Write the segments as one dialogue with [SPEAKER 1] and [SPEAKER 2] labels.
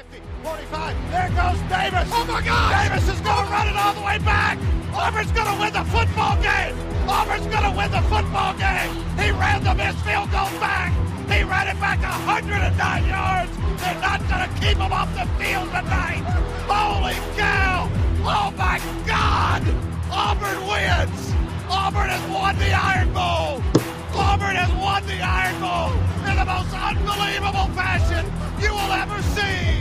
[SPEAKER 1] 50, 45, there goes Davis.
[SPEAKER 2] Oh my God!
[SPEAKER 1] Davis is going to run it all the way back. Auburn's going to win the football game. Auburn's going to win the football game. He ran the missed field goal back. He ran it back 109 yards. They're not going to keep him off the field tonight. Holy cow! Oh my God! Auburn wins. Auburn has won the Iron Bowl. Auburn has won the Iron Bowl in the most unbelievable fashion you will ever see.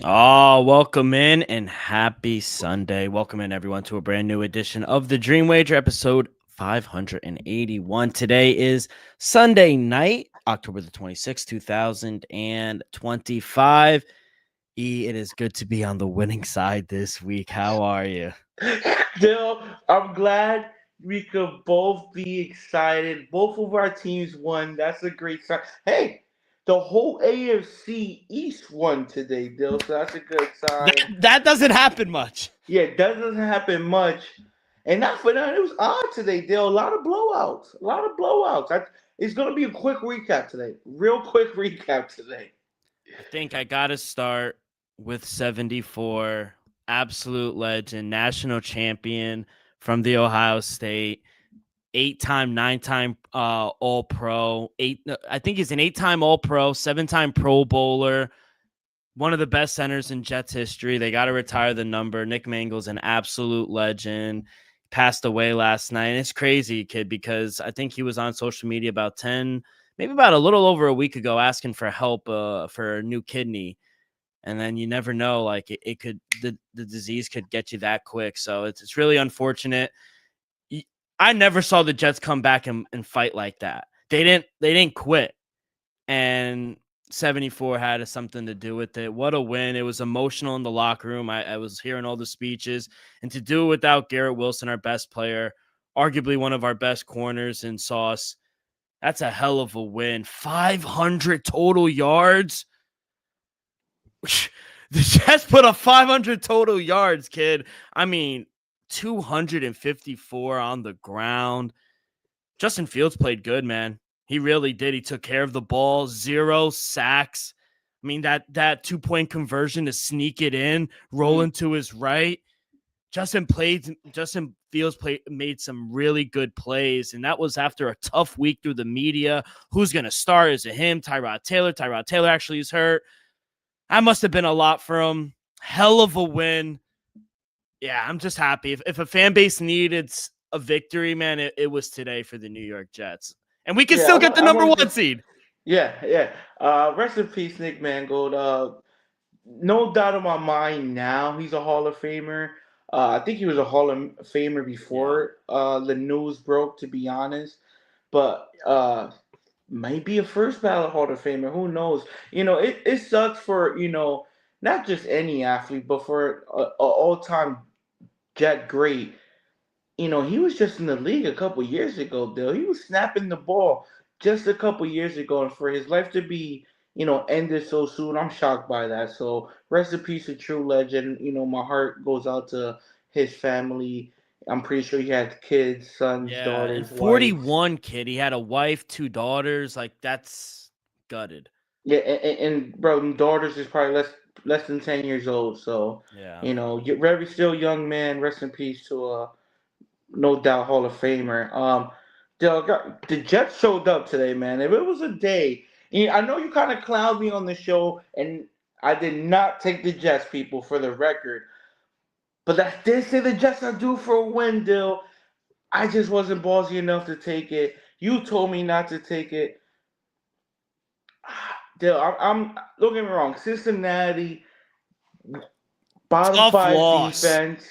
[SPEAKER 3] Oh, welcome in and happy Sunday. Welcome in, everyone, to a brand new edition of the Dream Wager, episode 581. Today is Sunday night, October the 26th, 2025. It is good to be on the winning side this week. How are you?
[SPEAKER 4] Dill, I'm glad we could both be excited. Both of our teams won. That's a great sign. Hey, the whole AFC East won today, Dill, so that's a good sign.
[SPEAKER 3] That doesn't happen much.
[SPEAKER 4] Yeah, that doesn't happen much. And not for that, it was odd today, Dill. A lot of blowouts. It's going to be a quick recap today. Real quick recap today.
[SPEAKER 3] I think I got to start with 74, absolute legend, national champion from the Ohio State, 8-time, 9-time All-Pro. I think he's an 8-time All-Pro, 7-time Pro Bowler, one of the best centers in Jets history. They got to retire the number. Nick Mangle's an absolute legend. Passed away last night. And it's crazy, kid, because I think he was on social media about a little over a week ago asking for help for a new kidney. And then you never know, like the disease could get you that quick. So it's really unfortunate. I never saw the Jets come back and fight like that. They didn't quit. And 74 had something to do with it. What a win. It was emotional in the locker room. I was hearing all the speeches. And to do it without Garrett Wilson, our best player, arguably one of our best corners in Sauce, that's a hell of a win. 500 total yards. The Jets put up 500 total yards, kid. I mean, 254 on the ground. Justin Fields played good, man. He really did. He took care of the ball. 0 sacks. I mean, that 2-point conversion to sneak it in, rolling to his right. Justin Fields made some really good plays, and that was after a tough week through the media. Who's going to start? Is it him? Tyrod Taylor? Tyrod Taylor actually is hurt. That must have been a lot for him. Hell of a win. Yeah, I'm just happy. If a fan base needed a victory, man, it was today for the New York Jets. And we can still get the number one seed.
[SPEAKER 4] Yeah. Rest in peace, Nick Mangold. No doubt in my mind now he's a Hall of Famer. I think he was a Hall of Famer before the news broke, to be honest. But might be a first ballot Hall of Famer. Who knows? It sucks for, not just any athlete, but for an all-time Jet great. He was just in the league a couple years ago, Bill. He was snapping the ball just a couple years ago. And for his life to be, ended so soon, I'm shocked by that. So rest in peace, a true legend. My heart goes out to his family. I'm pretty sure he had kids, sons, daughters,
[SPEAKER 3] 41
[SPEAKER 4] wives.
[SPEAKER 3] kid. He had a wife, 2 daughters. Like, that's gutted.
[SPEAKER 4] Yeah, and bro, daughters is probably less than 10 years old. So
[SPEAKER 3] yeah,
[SPEAKER 4] you're very still young man. Rest in peace to no doubt Hall of Famer. The Jets showed up today, man. If it was a day, I know you kind of clowned me on the show, and I did not take the Jets, people, for the record. But I did say the Jets are due for a win, Dill. I just wasn't ballsy enough to take it. You told me not to take it. Dill, I'm don't get me wrong. Cincinnati, bottom 5 defense.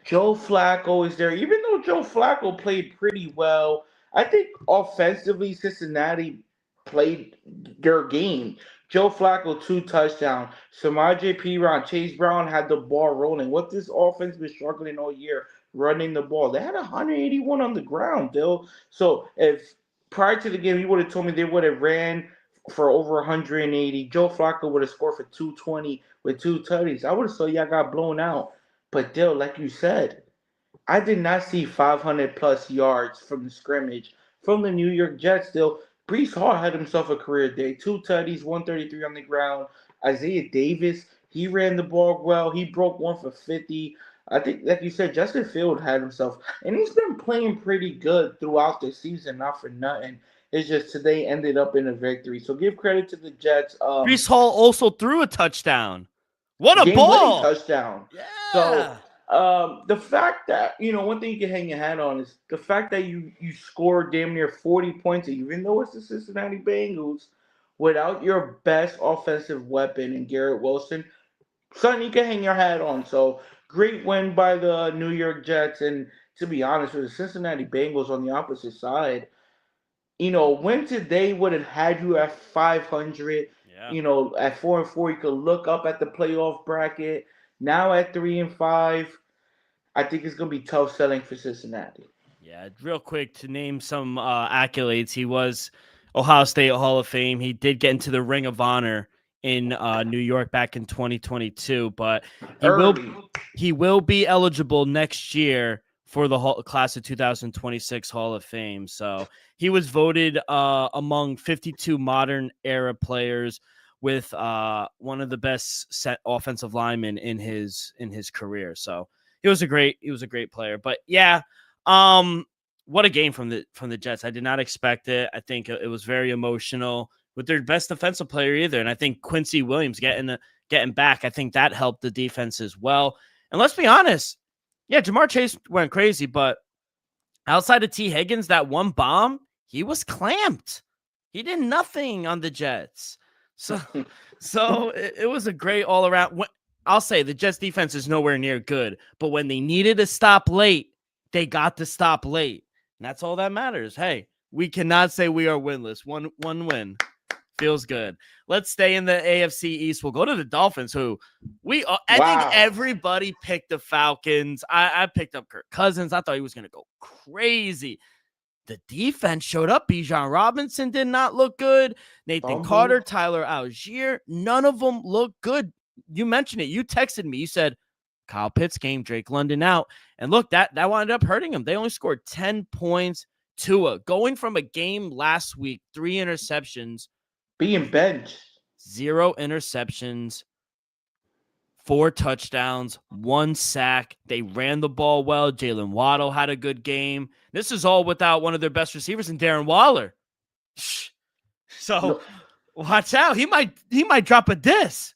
[SPEAKER 4] Joe Flacco is there. Even though Joe Flacco played pretty well, I think offensively Cincinnati played their game. Joe Flacco, 2 touchdowns. Samaje Perine, Chase Brown had the ball rolling. What this offense been struggling all year, running the ball. They had 181 on the ground, Bill. So if prior to the game you would have told me they would have ran for over 180, Joe Flacco would have scored for 220 with 2 tutties. I would have said y'all got blown out. But Dill, like you said, I did not see 500-plus yards from the scrimmage from the New York Jets. Dill, Breece Hall had himself a career day. 2 tutties, 133 on the ground. Isaiah Davis, he ran the ball well. He broke one for 50. I think, like you said, Justin Field had himself, and he's been playing pretty good throughout the season, not for nothing. It's just today ended up in a victory. So give credit to the Jets.
[SPEAKER 3] Brees Hall also threw a touchdown. What a
[SPEAKER 4] Game-winning
[SPEAKER 3] ball!
[SPEAKER 4] touchdown. So
[SPEAKER 3] Yeah.
[SPEAKER 4] the fact that one thing you can hang your hat on is the fact that you scored damn near 40 points, even though it's the Cincinnati Bengals, without your best offensive weapon in Garrett Wilson. Something you can hang your hat on. So great win by the New York Jets, and to be honest, with the Cincinnati Bengals on the opposite side, when today would have had you at 500,
[SPEAKER 3] Yeah.
[SPEAKER 4] at 4-4, you could look up at the playoff bracket. Now at 3-5, I think it's gonna be tough selling for Cincinnati.
[SPEAKER 3] Yeah, real quick to name some accolades. He was Ohio State Hall of Fame. He did get into the Ring of Honor in New York back in 2022, but he will
[SPEAKER 4] Early.
[SPEAKER 3] he will be eligible next year for the class of 2026 Hall of Fame. So he was voted among 52 modern era players with one of the best set offensive linemen in his career. So he was a great player. But yeah, what a game from the Jets. I did not expect it. I think it was very emotional with their best defensive player either. And I think Quincy Williams getting back, I think that helped the defense as well. And let's be honest, yeah, Jamar Chase went crazy, but outside of T. Higgins, that one bomb, he was clamped. He did nothing on the Jets. So it was a great all around. I'll say the Jets defense is nowhere near good, but when they needed to stop late, they got to stop late. And that's all that matters. Hey, we cannot say we are winless. One win. Feels good. Let's stay in the AFC East. We'll go to the Dolphins, who I think everybody picked the Falcons. I picked up Kirk Cousins. I thought he was going to go crazy. The defense showed up. Bijan Robinson did not look good. Nathan Carter, Tyler Algier, none of them looked good. You mentioned it. You texted me. You said, Kyle Pitts game, Drake London out. And look, that wound up hurting them. They only scored 10 points. Tua going from a game last week, 3 interceptions.
[SPEAKER 4] Being benched.
[SPEAKER 3] 0 interceptions, 4 touchdowns, 1 sack. They ran the ball well. Jalen Waddle had a good game. This is all without one of their best receivers in Darren Waller. So watch out. He might drop a diss.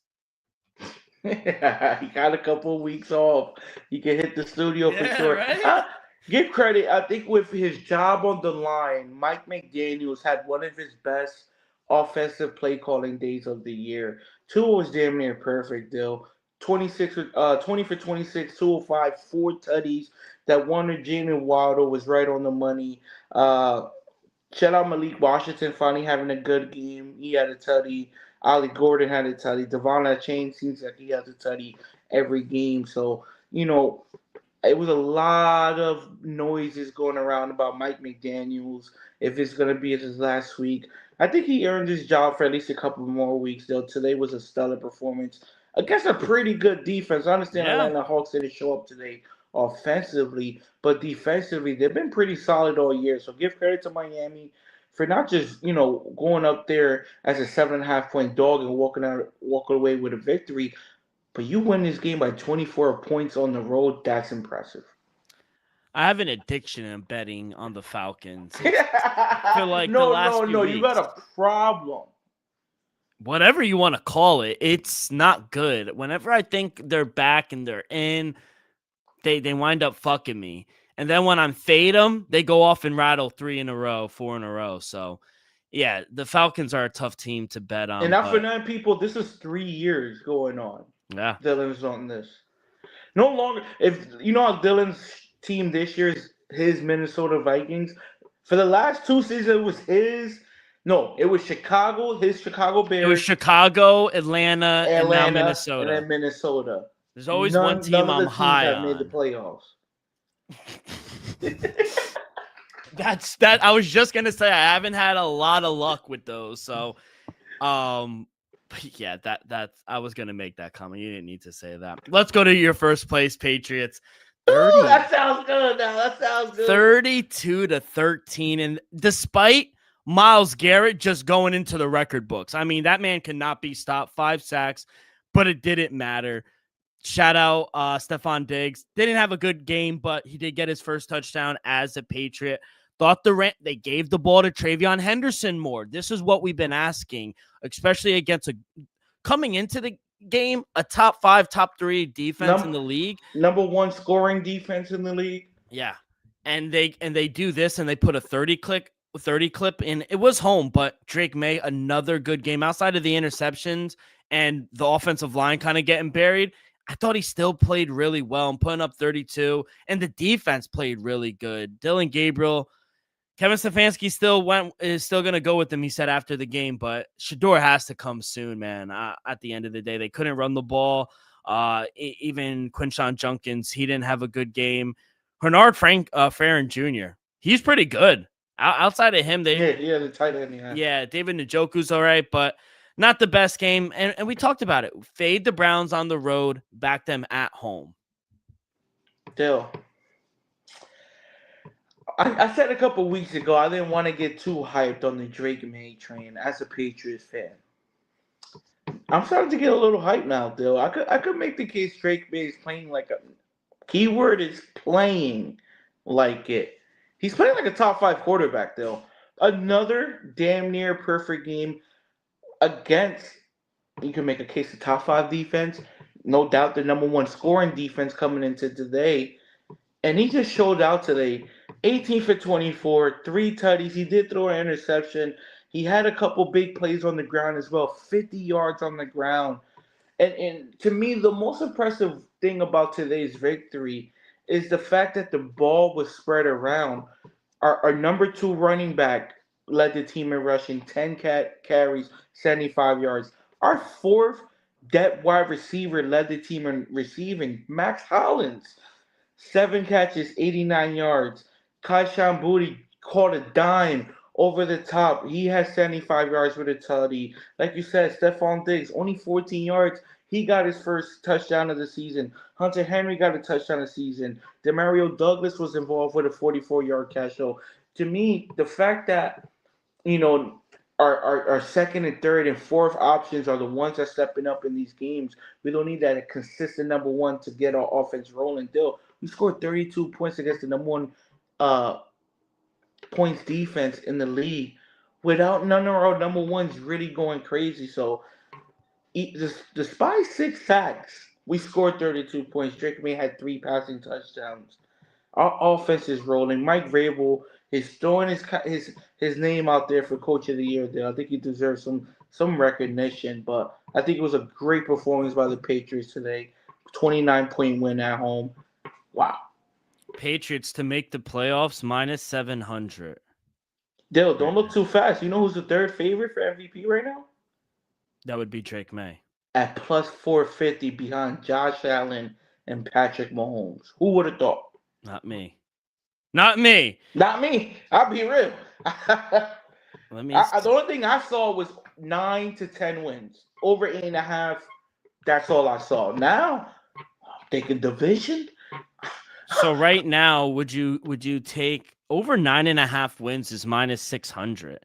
[SPEAKER 4] He got a couple of weeks off. He can hit the studio for sure.
[SPEAKER 3] Right?
[SPEAKER 4] Give credit. I think with his job on the line, Mike McDaniels had one of his best offensive play calling days of the year. Tua was damn near perfect, though. 20 for 26, 205, 4 tutties. That one of Jalen Waddle was right on the money. Shout out Malik Washington finally having a good game. He had a tutty. Ollie Gordon had a tutty. Devon Achane seems like he has a tutty every game. So, it was a lot of noises going around about Mike McDaniels, if it's going to be his last week. I think he earned his job for at least a couple more weeks, though. Today was a stellar performance against a pretty good defense. I understand Atlanta Hawks didn't show up today offensively, but defensively, they've been pretty solid all year. So give credit to Miami for not just, going up there as a 7.5-point dog and walking away with a victory, but you win this game by 24 points on the road. That's impressive.
[SPEAKER 3] I have an addiction in betting on the Falcons. For like the last few weeks.
[SPEAKER 4] You got a problem.
[SPEAKER 3] Whatever you want to call it, it's not good. Whenever I think they're back and they're in, they wind up fucking me. And then when I'm fade them, they go off and rattle 3 in a row, 4 in a row. So, yeah, the Falcons are a tough team to bet on.
[SPEAKER 4] And not for none, people, this is 3 years going on.
[SPEAKER 3] Yeah.
[SPEAKER 4] Dylan's on this. No longer, if you know how Dylan's team this year is his Minnesota Vikings. For the last 2 seasons, it was it was Chicago, his Chicago Bears.
[SPEAKER 3] It was Chicago, Atlanta, and now Minnesota.
[SPEAKER 4] And then Minnesota.
[SPEAKER 3] There's always one team I'm high on.
[SPEAKER 4] Made the playoffs.
[SPEAKER 3] That's that. I was just gonna say I haven't had a lot of luck with those. So, yeah, that's I was gonna make that comment. You didn't need to say that. Let's go to your first place, Patriots.
[SPEAKER 4] 30, that sounds good. Now that sounds good.
[SPEAKER 3] 32-13, and despite Myles Garrett just going into the record books. I mean, that man cannot be stopped. 5 sacks, but it didn't matter. Shout out Stephon Diggs. Didn't have a good game, but he did get his first touchdown as a Patriot. Thought they gave the ball to Travion Henderson more. This is what we've been asking, especially against coming into the game, a top 5, top 3 defense in the league.
[SPEAKER 4] Number 1 scoring defense in the league.
[SPEAKER 3] Yeah. And they do this and they put a 30 clip in. It was home, but Drake May, another good game outside of the interceptions and the offensive line kind of getting buried. I thought he still played really well and putting up 32, and the defense played really good. Dylan Gabriel, Kevin Stefanski is still going to go with him, he said after the game, but Shador has to come soon, man. At the end of the day, they couldn't run the ball. Even Quinshon Judkins, he didn't have a good game. Bernard Farron Jr., he's pretty good. Outside of him,
[SPEAKER 4] the tight end.
[SPEAKER 3] Yeah, David Njoku's all right, but not the best game. And we talked about it. Fade the Browns on the road, back them at home.
[SPEAKER 4] Dill, I said a couple weeks ago I didn't want to get too hyped on the Drake May train as a Patriots fan. I'm starting to get a little hyped now, Dill. I could make the case Drake May is playing like a keyword is playing like it. He's playing like a top 5 quarterback, Dill. Another damn near perfect game against, you can make a case, the top 5 defense. No doubt the number 1 scoring defense coming into today. And he just showed out today. 18 for 24, 3 tutties. He did throw an interception. He had a couple big plays on the ground as well. 50 yards on the ground. And to me, the most impressive thing about today's victory is the fact that the ball was spread around. Our number 2 running back led the team in rushing, 10 carries, 75 yards. Our 4th depth wide receiver led the team in receiving, Max Hollins, 7 catches, 89 yards. Kaishan Booty caught a dime over the top. He has 75 yards with a tutty. Like you said, Stephon Diggs, only 14 yards. He got his first touchdown of the season. Hunter Henry got a touchdown of the season. Demario Douglas was involved with a 44-yard catch. So, to me, the fact that, our second and third and fourth options are the ones that stepping up in these games. We don't need that consistent number 1 to get our offense rolling. We scored 32 points against the number 1 points defense in the league without none of our number 1s really going crazy. So, despite 6 sacks, we scored 32 points. Drake May had 3 passing touchdowns. Our offense is rolling. Mike Vrabel is throwing his name out there for Coach of the Year there. I think he deserves some recognition, but I think it was a great performance by the Patriots today. 29-point win at home. Wow.
[SPEAKER 3] Patriots to make the playoffs minus 700.
[SPEAKER 4] Dill, don't look too fast. You know who's the 3rd favorite for MVP right now?
[SPEAKER 3] That would be Drake May.
[SPEAKER 4] At plus 450 behind Josh Allen and Patrick Mahomes. Who would have thought?
[SPEAKER 3] Not me. Not me.
[SPEAKER 4] Not me. I'll be real.
[SPEAKER 3] The
[SPEAKER 4] only thing I saw was 9 to 10 wins. Over 8.5. That's all I saw. Now, I'm thinking division.
[SPEAKER 3] So right now, would you take over 9.5 wins is minus 600?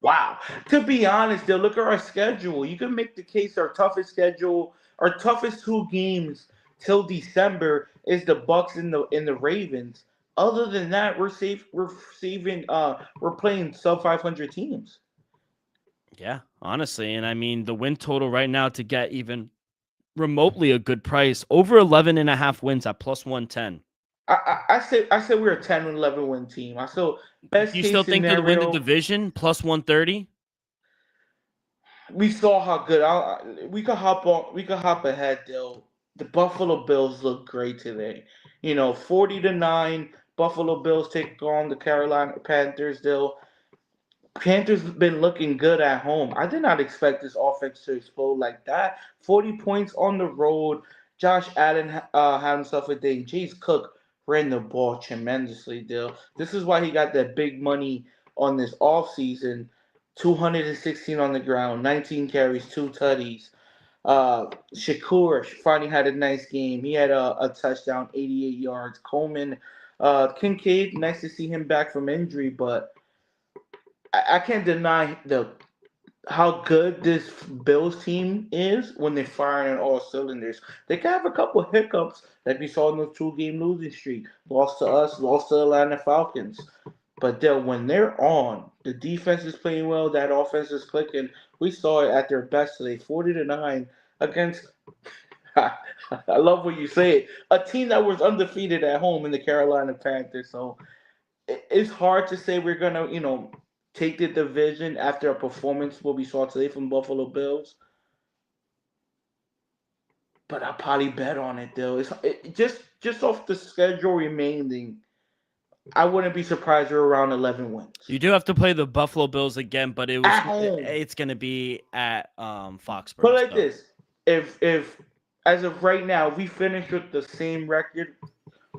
[SPEAKER 4] Wow. To be honest, they'll look at our schedule. You can make the case our toughest schedule, our toughest 2 games till December is the Bucks and the Ravens. Other than that, we're safe. We're playing sub 500 teams.
[SPEAKER 3] Yeah, honestly, and I mean the win total right now to get even remotely a good price over 11.5 wins at plus 110.
[SPEAKER 4] I said we're a 10 and 11 win team. I still best.
[SPEAKER 3] You
[SPEAKER 4] case
[SPEAKER 3] still think
[SPEAKER 4] scenario,
[SPEAKER 3] they'll win the division plus 130?
[SPEAKER 4] We saw how good. We could hop ahead, though. The Buffalo Bills look great today. 40-9. Buffalo Bills take on the Carolina Panthers. Panthers been looking good at home. I did not expect this offense to explode like that. 40 points on the road. Josh Allen had himself a day. Jace Cook ran the ball tremendously, Dill. This is why he got that big money on this offseason. 216 on the ground, 19 carries, 2 tutties. Shakur finally had a nice game. He had a touchdown, 88 yards. Coleman, Kincaid, nice to see him back from injury, but I can't deny the how good this Bills team is when they're firing on all cylinders. They can have a couple hiccups like we saw in the 2 game losing streak. Lost to us, lost to Atlanta Falcons. But when they're on, the defense is playing well, that offense is clicking. We saw it at their best today, 40-9 against I love what you say. A team that was undefeated at home in the Carolina Panthers. So it's hard to say we're gonna, take the division after a performance what we saw today from Buffalo Bills. But I probably bet on it though. Just off the schedule remaining. I wouldn't be surprised we're around 11 wins
[SPEAKER 3] You do have to play the Buffalo Bills again, but
[SPEAKER 4] at home.
[SPEAKER 3] it's going to be at
[SPEAKER 4] Put it
[SPEAKER 3] Foxborough.
[SPEAKER 4] like
[SPEAKER 3] So.
[SPEAKER 4] this: if as of right now we finish with the same record,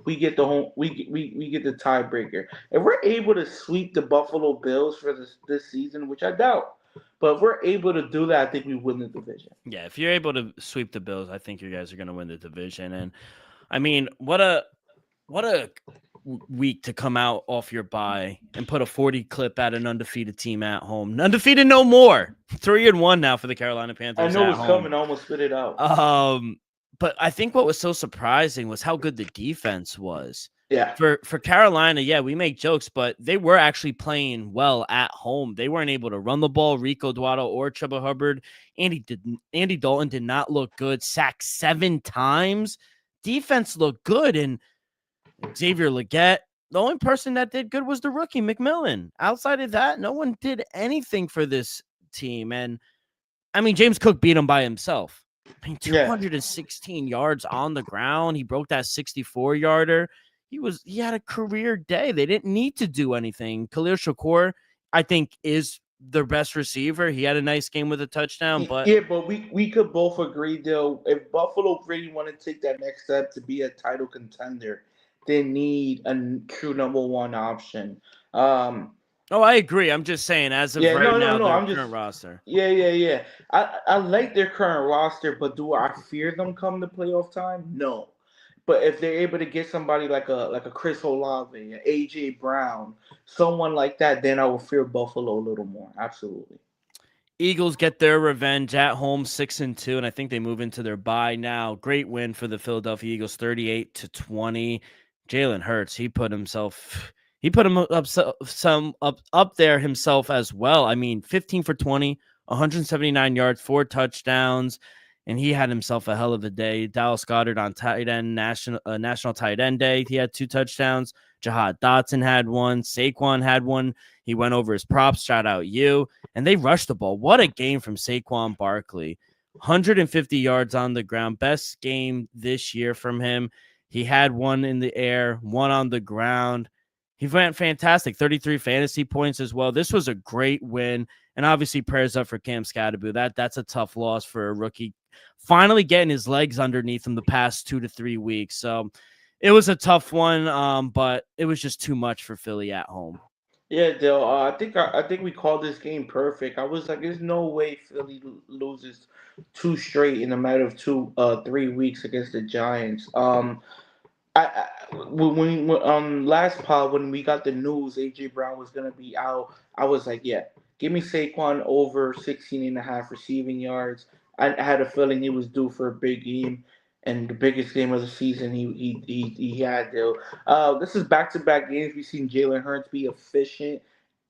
[SPEAKER 4] we get the home. We get the tiebreaker. If we're able to sweep the Buffalo Bills for this season, which I doubt, but if we're able to do that, I think we win the division.
[SPEAKER 3] Yeah, if you're able to sweep the Bills, I think you guys are going to win the division. And I mean, what a week to come out off your bye and put a 40 clip at an undefeated team at home. Undefeated no more. 3-1 now for the Carolina Panthers.
[SPEAKER 4] I know
[SPEAKER 3] at
[SPEAKER 4] it's
[SPEAKER 3] home.
[SPEAKER 4] coming. I almost spit it out.
[SPEAKER 3] But I think what was so surprising was how good the defense was.
[SPEAKER 4] Yeah.
[SPEAKER 3] For Carolina, yeah, we make jokes, but they were actually playing well at home. They weren't able to run the ball. Rico Dowdle or Chuba Hubbard. Andy Dalton did not look good. Sacked 7 times. Defense looked good, and Xavier Legette. The only person that did good was the rookie McMillan. Outside of that, no one did anything for this team. And I mean, James Cook beat him by himself. I mean, 216 yards on the ground. He broke that 64-yarder. He had a career day. They didn't need to do anything. Khalil Shakur, I think, is the best receiver. He had a nice game with a touchdown. But
[SPEAKER 4] we could both agree though, if Buffalo really want to take that next step to be a title contender, they need a true number one option.
[SPEAKER 3] I agree. I'm just saying, as of right now, their current roster.
[SPEAKER 4] Yeah. I like their current roster, but do I fear them come to playoff time? No. But if they're able to get somebody like a Chris Olave, an AJ Brown, someone like that, then I will fear Buffalo a little more. Absolutely.
[SPEAKER 3] Eagles get their revenge at home, 6-2, and I think they move into their bye now. Great win for the Philadelphia Eagles, 38-20. Jalen Hurts, he put him up there himself as well. I mean, 15 for 20, 179 yards, 4 touchdowns, and he had himself a hell of a day. Dallas Goedert on tight end, national tight end day. He had 2 touchdowns. Jahad Dotson had 1. Saquon had 1. He went over his props. Shout out you. And they rushed the ball. What a game from Saquon Barkley. 150 yards on the ground. Best game this year from him. He had 1 in the air, 1 on the ground. He went fantastic. 33 fantasy points as well. This was a great win. And obviously prayers up for Cam Skattebo. That's a tough loss for a rookie. Finally getting his legs underneath him the past 2 to 3 weeks. So it was a tough one, but it was just too much for Philly at home.
[SPEAKER 4] Yeah, Dale. I think we called this game perfect. I was like, there's no way Philly loses 2 straight in a matter of 3 weeks against the Giants. When last pod when we got the news AJ Brown was gonna be out, I was like, yeah, give me Saquon over 16.5 receiving yards. I had a feeling he was due for a big game and the biggest game of the season he had though. This is back to back games. We've seen Jalen Hurts be efficient,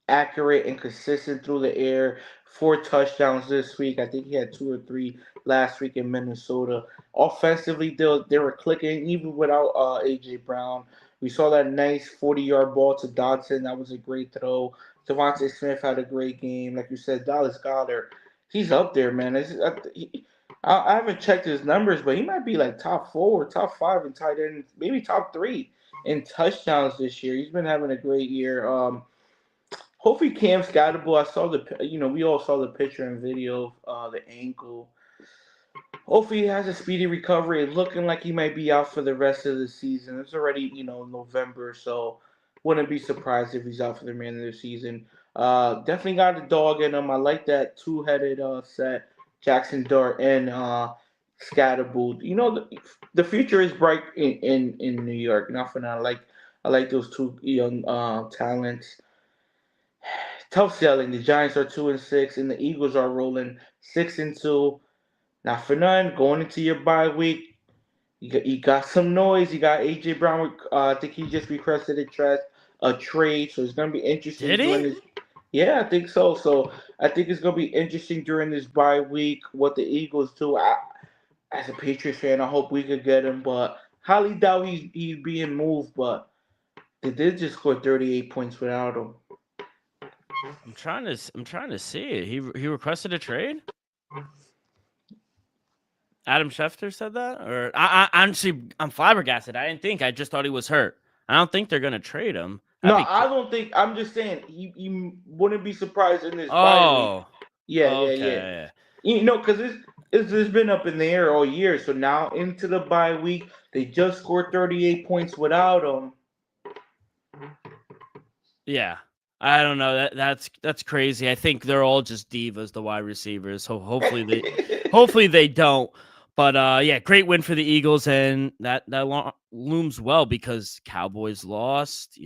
[SPEAKER 4] accurate, and consistent through the air. 4 touchdowns this week. I think he had 2 or 3 last week in Minnesota. Offensively, they were clicking even without AJ Brown. We saw that nice 40-yard ball to Dodson. That was a great throw. Devontae Smith had a great game. Like you said, Dallas Goedert, he's up there, man. I haven't checked his numbers, but he might be like top 4 or top 5 in tight end, maybe top 3 in touchdowns this year. He's been having a great year. Hopefully Cam Skattebo. I saw we all saw the picture and video of the ankle. Hopefully he has a speedy recovery. Looking like he might be out for the rest of the season. It's already, November, so wouldn't be surprised if he's out for the remainder of the season. Definitely got a dog in him. I like that 2-headed set. Jackson Dart and Skattebo. The future is bright in New York. Nothing I like those 2 young talents. tough selling. The Giants are 2-6, and the Eagles are rolling 6-2. Not for none. Going into your bye week, you got some noise. You got AJ Brown. I think he just requested a trade, so it's gonna be interesting
[SPEAKER 3] Did
[SPEAKER 4] during
[SPEAKER 3] he?
[SPEAKER 4] this. Yeah, I think so. So I think it's gonna be interesting during this bye week what the Eagles do. As a Patriots fan, I hope we could get him, but highly doubt he's being moved. But they did just score 38 points without him.
[SPEAKER 3] I'm trying to see it. He requested a trade. Adam Schefter said that, or honestly, I'm flabbergasted. I didn't think. I just thought he was hurt. I don't think they're gonna trade him. That'd
[SPEAKER 4] No,
[SPEAKER 3] be.
[SPEAKER 4] I don't think. I'm just saying he wouldn't be surprised in this bye week.
[SPEAKER 3] Oh,
[SPEAKER 4] Yeah, yeah, yeah.
[SPEAKER 3] okay.
[SPEAKER 4] Because it's been up in the air all year. So now into the bye week, they just scored 38 points without him.
[SPEAKER 3] Yeah, I don't know. That's crazy. I think they're all just divas, the wide receivers. So hopefully they don't. But yeah, great win for the Eagles, and that looms well because Cowboys lost.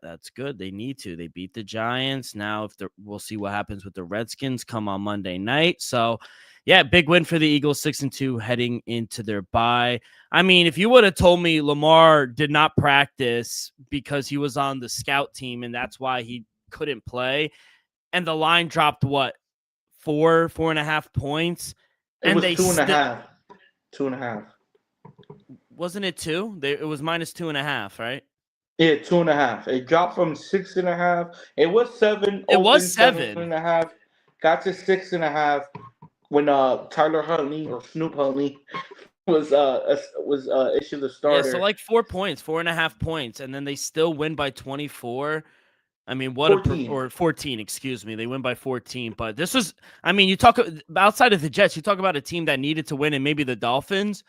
[SPEAKER 3] That's good. They need to. They beat the Giants. Now we'll see what happens with the Redskins come on Monday night. So yeah, big win for the Eagles, 6-2 heading into their bye. I mean, if you would have told me Lamar did not practice because he was on the scout team and that's why he couldn't play, and the line dropped what, 4.5 points,
[SPEAKER 4] It
[SPEAKER 3] and
[SPEAKER 4] was
[SPEAKER 3] they
[SPEAKER 4] 2.5. 2.5.
[SPEAKER 3] wasn't it two? It was minus 2.5, right?
[SPEAKER 4] Yeah, 2.5. It dropped from 6.5. It was seven,
[SPEAKER 3] It
[SPEAKER 4] open
[SPEAKER 3] was
[SPEAKER 4] seven
[SPEAKER 3] 7.
[SPEAKER 4] and a half, got to 6.5 when Tyler Huntley or Snoop Huntley was issued the
[SPEAKER 3] Yeah, so
[SPEAKER 4] starter.
[SPEAKER 3] like 4 points, 4.5 points, and then they still win by 24. I mean, or 14, excuse me. They win by 14. But this was, I mean, you talk outside of the Jets, you talk about a team that needed to win, and maybe the Dolphins,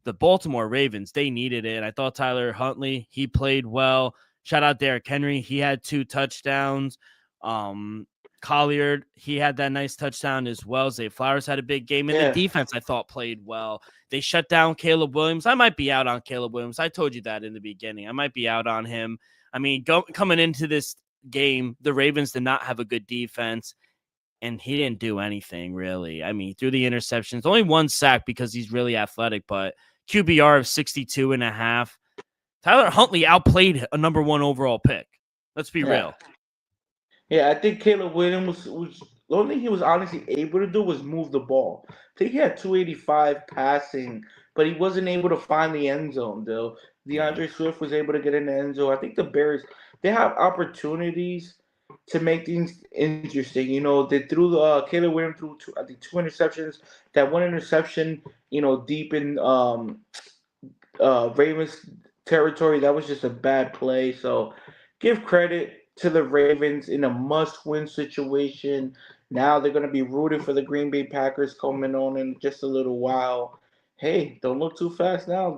[SPEAKER 3] the Baltimore Ravens, they needed it. I thought Tyler Huntley, he played well. Shout out Derrick Henry. He had 2 touchdowns. Colliard, he had that nice touchdown as well. Zay Flowers had a big game. And the
[SPEAKER 4] Yeah.
[SPEAKER 3] defense, I thought, played well. They shut down Caleb Williams. I might be out on Caleb Williams. I told you that in the beginning. I might be out on him. I mean, coming into this game, the Ravens did not have a good defense, and he didn't do anything really. I mean, through the interceptions, only 1 sack because he's really athletic, but QBR of 62.5. Tyler Huntley outplayed a number 1 overall pick. Let's be real.
[SPEAKER 4] Yeah, I think Caleb Williams was the only thing he was honestly able to do was move the ball. I think he had 285 passing, but he wasn't able to find the end zone though. DeAndre Swift was able to get in the end zone. I think the Bears they have opportunities to make things interesting. They threw Caleb Williams threw I think 2 interceptions. That one interception, deep in Ravens territory, that was just a bad play. So give credit to the Ravens in a must-win situation. Now they're going to be rooting for the Green Bay Packers coming on in just a little while. Hey, don't look too fast now.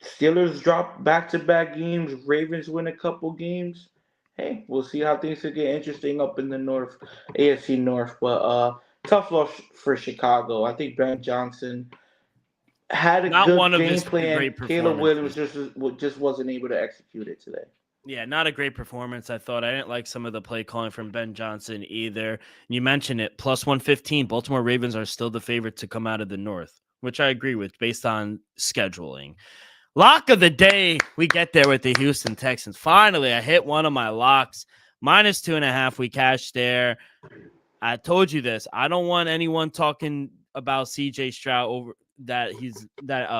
[SPEAKER 4] Steelers drop back-to-back games. Ravens win a couple games. Hey, we'll see how things could get interesting up in the North, AFC North. But tough loss for Chicago. I think Ben Johnson had a
[SPEAKER 3] Not
[SPEAKER 4] good
[SPEAKER 3] one of
[SPEAKER 4] game
[SPEAKER 3] his
[SPEAKER 4] plan.
[SPEAKER 3] great
[SPEAKER 4] Caleb Williams
[SPEAKER 3] performances.
[SPEAKER 4] just wasn't able to execute it today.
[SPEAKER 3] Yeah, not a great performance. I thought I didn't like some of the play calling from Ben Johnson either. You mentioned it, plus 115. Baltimore Ravens are still the favorite to come out of the North, which I agree with based on scheduling. Lock of the day, we get there with the Houston Texans. Finally, I hit one of my locks. Minus 2.5, we cashed there. I told you this. I don't want anyone talking about CJ Stroud over that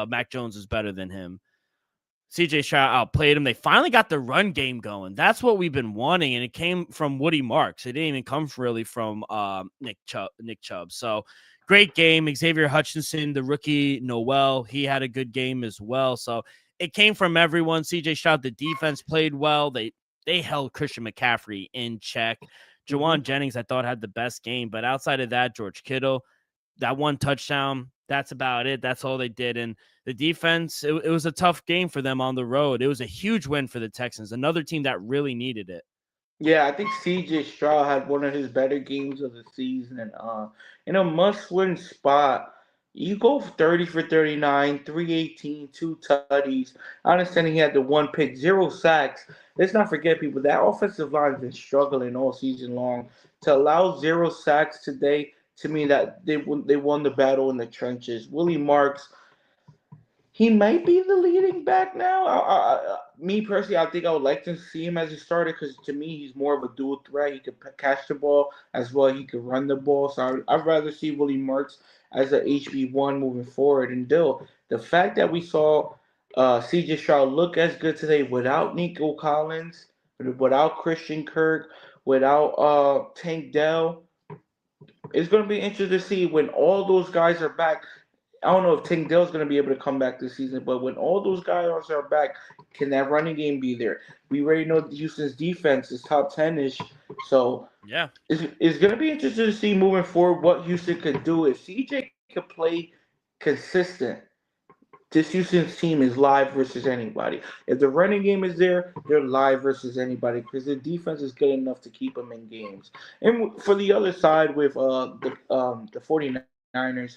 [SPEAKER 3] Mac Jones is better than him. CJ Stroud outplayed him. They finally got the run game going. That's what we've been wanting, and it came from Woody Marks. It didn't even come really from Nick Chubb. So great game. Xavier Hutchinson, the rookie Noel, he had a good game as well. So it came from everyone. CJ Stroud, the defense played well. They held Christian McCaffrey in check. Jawan Jennings, I thought, had the best game. But outside of that, George Kittle, that 1 touchdown, that's about it. That's all they did. And the defense, it was a tough game for them on the road. It was a huge win for the Texans, another team that really needed it.
[SPEAKER 4] Yeah, I think CJ Stroud had one of his better games of the season. In a must-win spot, You go 30 for 39, 318, two tutties. I understand he had the one pick, 0 sacks. Let's not forget, people, that offensive line has been struggling all season long. To allow 0 sacks today, to me, that they won the battle in the trenches. Willie Marks, he might be the leading back now. Me personally, I think I would like to see him as a starter because to me, he's more of a dual threat. He could catch the ball as well. He could run the ball. So I'd rather see Willie Marks as a HB1 moving forward. And Dill, the fact that we saw CJ Stroud look as good today without Nico Collins, without Christian Kirk, without Tank Dell, it's going to be interesting to see when all those guys are back. I don't know if Tank Dell's going to be able to come back this season, but when all those guys are back, can that running game be there? We already know Houston's defense is top 10 ish. So
[SPEAKER 3] Yeah.
[SPEAKER 4] it's going to be interesting to see moving forward what Houston could do. If CJ could play consistent, this Houston's team is live versus anybody. If the running game is there, they're live versus anybody because the defense is good enough to keep them in games. And for the other side with the 49ers,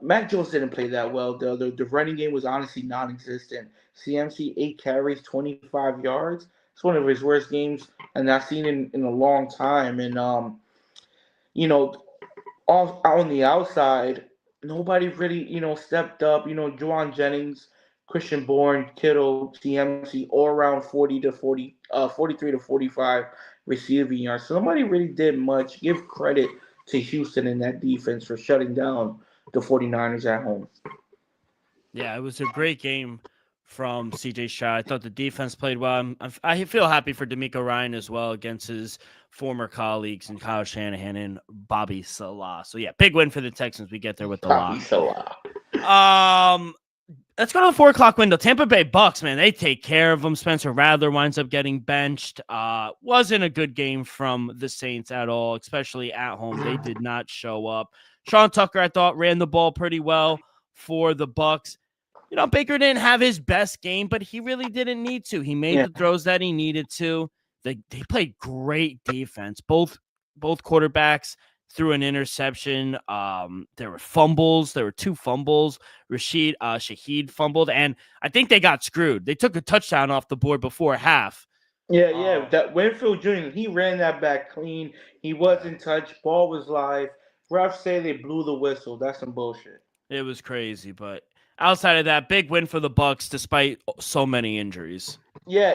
[SPEAKER 4] Mac Jones didn't play that well. The running game was honestly non-existent. CMC 8 carries, 25 yards. It's one of his worst games, and I've seen in a long time. And you know, on the outside, nobody really stepped up. Juwan Jennings, Christian Bourne, Kittle, CMC, all around 43 to 45 receiving yards. So nobody really did much. Give credit to Houston and that defense for shutting down the 49ers at home.
[SPEAKER 3] Yeah, it was a great game from CJ Stroud. I thought the defense played well. I feel happy for D'Amico Ryan as well against his former colleagues in Kyle Shanahan and Bobby Salah. So yeah, big win for the Texans. We get there with the
[SPEAKER 4] Bobby
[SPEAKER 3] lock.
[SPEAKER 4] Salah.
[SPEAKER 3] Let's go to the 4 o'clock window. Tampa Bay Bucks, man, they take care of them. Spencer Rattler winds up getting benched. Wasn't a good game from the Saints at all, especially at home. They did not show up. Sean Tucker, I thought, ran the ball pretty well for the Bucks. Baker didn't have his best game, but he really didn't need to. He made the throws that he needed to. They played great defense. Both quarterbacks threw an interception. There were fumbles. There were 2 fumbles. Shaheed fumbled, and I think they got screwed. They took a touchdown off the board before half.
[SPEAKER 4] Yeah. That Winfield Jr., he ran that back clean. He wasn't touched. Ball was live. Refs say they blew the whistle. That's some bullshit.
[SPEAKER 3] It was crazy, but outside of that, big win for the Bucks despite so many injuries.
[SPEAKER 4] Yeah,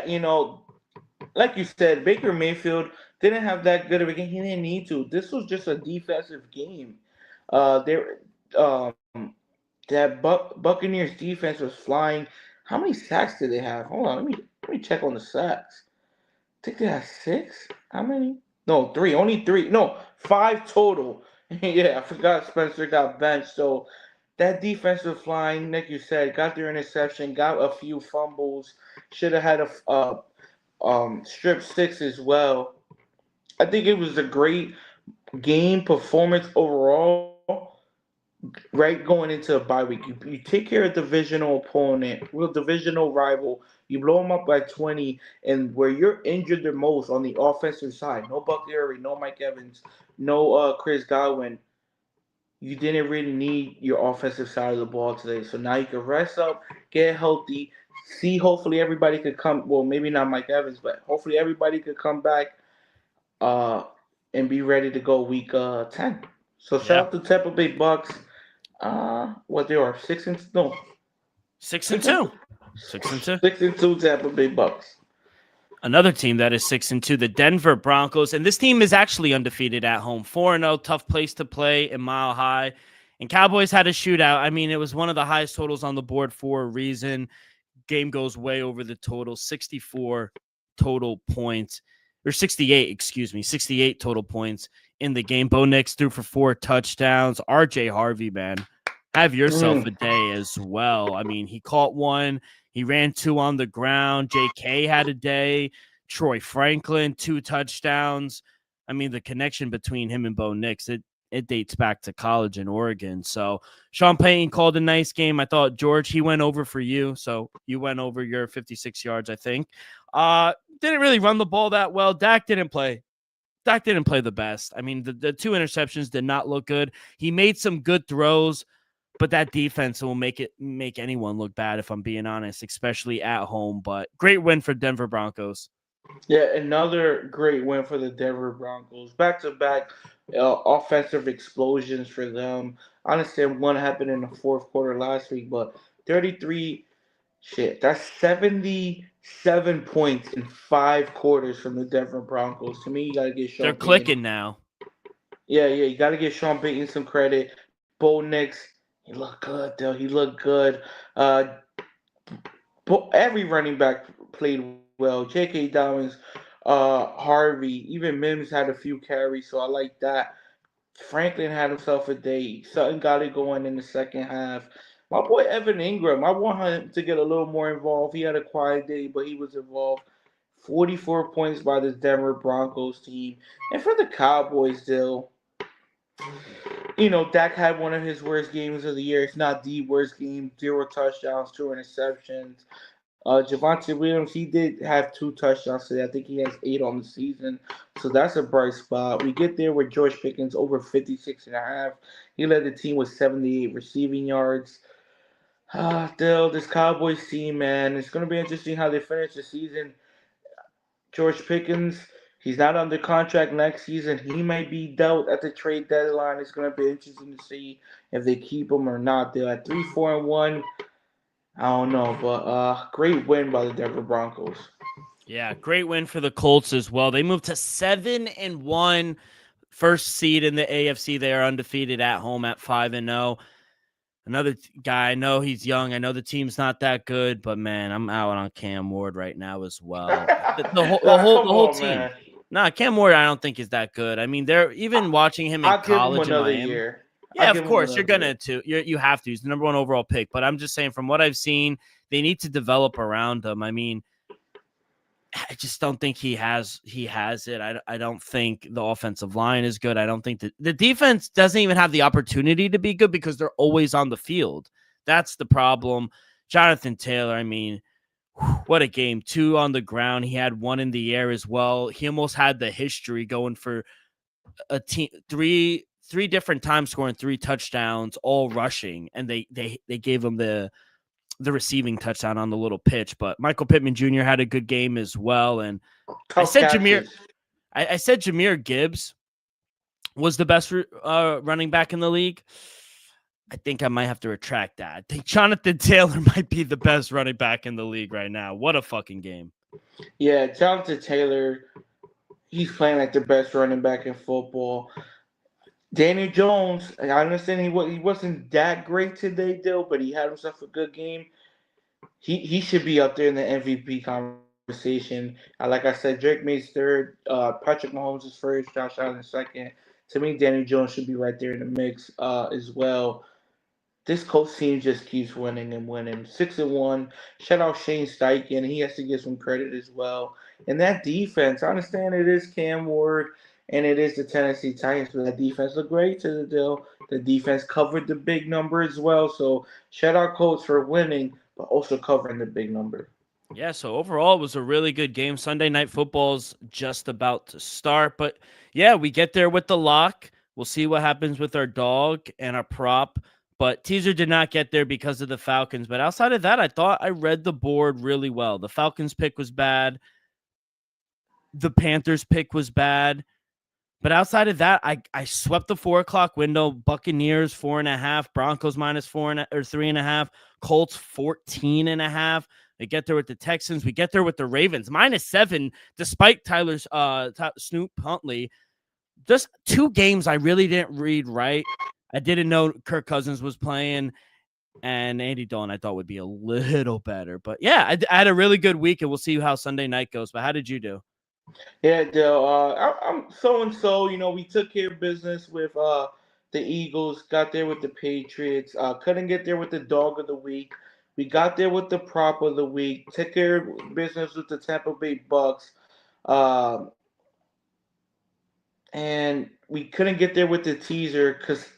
[SPEAKER 4] like you said, Baker Mayfield didn't have that good of a game. He didn't need to. This was just a defensive game. There, that Buccaneers defense was flying. How many sacks did they have? Hold on, let me check on the sacks. I think they had 6. How many? No, 3. Only 3. No, 5 total. Yeah, I forgot Spencer got benched. So that defense was flying. Like you said, got their interception, got a few fumbles. Should have had a strip 6 as well. I think it was a great game performance overall. Right, going into a bye week, you take care of divisional opponent, real divisional rival. You blow them up by 20, and where you're injured the most on the offensive side, no Buckley, no Mike Evans, no Chris Godwin. You didn't really need your offensive side of the ball today. So now you can rest up, get healthy, see hopefully everybody could come. Well, maybe not Mike Evans, but hopefully everybody could come back uh, and be ready to go week 10. So shout out to Tampa Bay Bucks. What they are 6 and no
[SPEAKER 3] 6 and 2. 6 and 2.
[SPEAKER 4] 6 and 2 Tampa Bay Bucks.
[SPEAKER 3] Another team that is 6 and 2, the Denver Broncos, and this team is actually undefeated at home. 4-0, tough place to play in Mile High. And Cowboys had a shootout. I mean, it was one of the highest totals on the board for a reason. Game goes way over the total, 64 total points, or 68 total points in the game. Bo Nix threw for 4 touchdowns. RJ Harvey, man, have yourself a day as well. I mean, he caught 1. He ran 2 on the ground. JK had a day. Troy Franklin, 2 touchdowns. I mean, the connection between him and Bo Nix, it dates back to college in Oregon. So Sean Payton called a nice game. I thought, George, he went over for you. So you went over your 56 yards, I think. Didn't really run the ball that well. Dak didn't play the best. I mean, the 2 interceptions did not look good. He made some good throws. but that defense will make anyone look bad, if I'm being honest, especially at home. But great win for Denver Broncos.
[SPEAKER 4] Yeah, another great win for the Denver Broncos. Back to back offensive explosions for them. I understand one happened in the fourth quarter last week, but 33, shit, that's 77 points in 5 quarters from the Denver Broncos. To me, you got to get
[SPEAKER 3] They're
[SPEAKER 4] Sean Payton.
[SPEAKER 3] clicking now.
[SPEAKER 4] Yeah, you got to give Sean Payton some credit. Bo Nix, he looked good, though. He looked good. Uh, every running back played well. J.K. Dobbins, Harvey, even Mims had a few carries, so I like that. Franklin had himself a day. Sutton got it going in the second half. My boy Evan Ingram, I want him to get a little more involved. He had a quiet day, but he was involved. 44 points by the Denver Broncos team. And for the Cowboys, still, Dak had one of his worst games of the year. It's not the worst game. 0 touchdowns, 2 interceptions. Javante Williams, he did have 2 touchdowns today. I think he has 8 on the season. So that's a bright spot. We get there with George Pickens over 56.5. He led the team with 78 receiving yards. Still, this Cowboys team, man, it's going to be interesting how they finish the season. George Pickens, he's not under contract next season. He might be dealt at the trade deadline. It's going to be interesting to see if they keep him or not. They're at 3-4-1. I don't know, but great win by the Denver Broncos.
[SPEAKER 3] Yeah, great win for the Colts as well. They moved to 7-1, first seed in the AFC. They are undefeated at home at 5-0. Another guy, I know he's young. I know the team's not that good, but man, I'm out on Cam Ward right now as well.
[SPEAKER 4] Nah, come
[SPEAKER 3] The whole
[SPEAKER 4] on,
[SPEAKER 3] team.
[SPEAKER 4] man.
[SPEAKER 3] Nah, Cam Ward, I don't think is that good. I mean, they're even watching him in
[SPEAKER 4] I'll give him
[SPEAKER 3] college in
[SPEAKER 4] another
[SPEAKER 3] Miami.
[SPEAKER 4] year.
[SPEAKER 3] Yeah,
[SPEAKER 4] I'll
[SPEAKER 3] of
[SPEAKER 4] give him
[SPEAKER 3] course you're
[SPEAKER 4] another year.
[SPEAKER 3] gonna you have to. He's the number 1 overall pick, but I'm just saying from what I've seen, they need to develop around him. I mean, I just don't think he has it. I don't think the offensive line is good. I don't think that the defense doesn't even have the opportunity to be good because they're always on the field. That's the problem. Jonathan Taylor, I mean, what a game. 2 on the ground. He had 1 in the air as well. He almost had the history going for a team, three different times scoring 3 touchdowns, all rushing, and they gave him the receiving touchdown on the little pitch. But Michael Pittman Jr. had a good game as well. And I
[SPEAKER 4] Tough
[SPEAKER 3] said
[SPEAKER 4] catches.
[SPEAKER 3] I said Jahmyr Gibbs was the best running back in the league. I think I might have to retract that. I think Jonathan Taylor might be the best running back in the league right now. What a fucking game.
[SPEAKER 4] Yeah, Jonathan Taylor, he's playing like the best running back in football. Daniel Jones, I understand he wasn't that great today, though, but he had himself a good game. He should be up there in the MVP conversation. Like I said, Drake May's third, Patrick Mahomes is first, Josh Allen second. To me, Daniel Jones should be right there in the mix as well. This Colts team just keeps winning and winning. 6-1. Shout out Shane Steichen. He has to get some credit as well. And that defense, I understand it is Cam Ward and it is the Tennessee Titans, but that defense looked great to the deal. The defense covered the big number as well. So shout out Colts for winning, but also covering the big number.
[SPEAKER 3] Yeah, so overall, it was a really good game. Sunday Night Football's just about to start. But yeah, we get there with the lock. We'll see what happens with our dog and our prop. But teaser did not get there because of the Falcons. But outside of that, I thought I read the board really well. The Falcons pick was bad. The Panthers pick was bad. But outside of that, I swept the 4 o'clock window. Buccaneers 4.5, Broncos -4 or 3.5, Colts 14.5. They get there with the Texans. We get there with the Ravens -7, despite Tyler's Snoop Huntley. Just 2 games I really didn't read right. I didn't know Kirk Cousins was playing, and Andy Dalton I thought would be a little better. But yeah, I had a really good week, and we'll see how Sunday night goes. But how did you do?
[SPEAKER 4] Yeah, Dale. I'm so and so. We took care of business with the Eagles. Got there with the Patriots. Couldn't get there with the dog of the week. We got there with the prop of the week. Took care of business with the Tampa Bay Bucks. Um, and we couldn't get there with the teaser because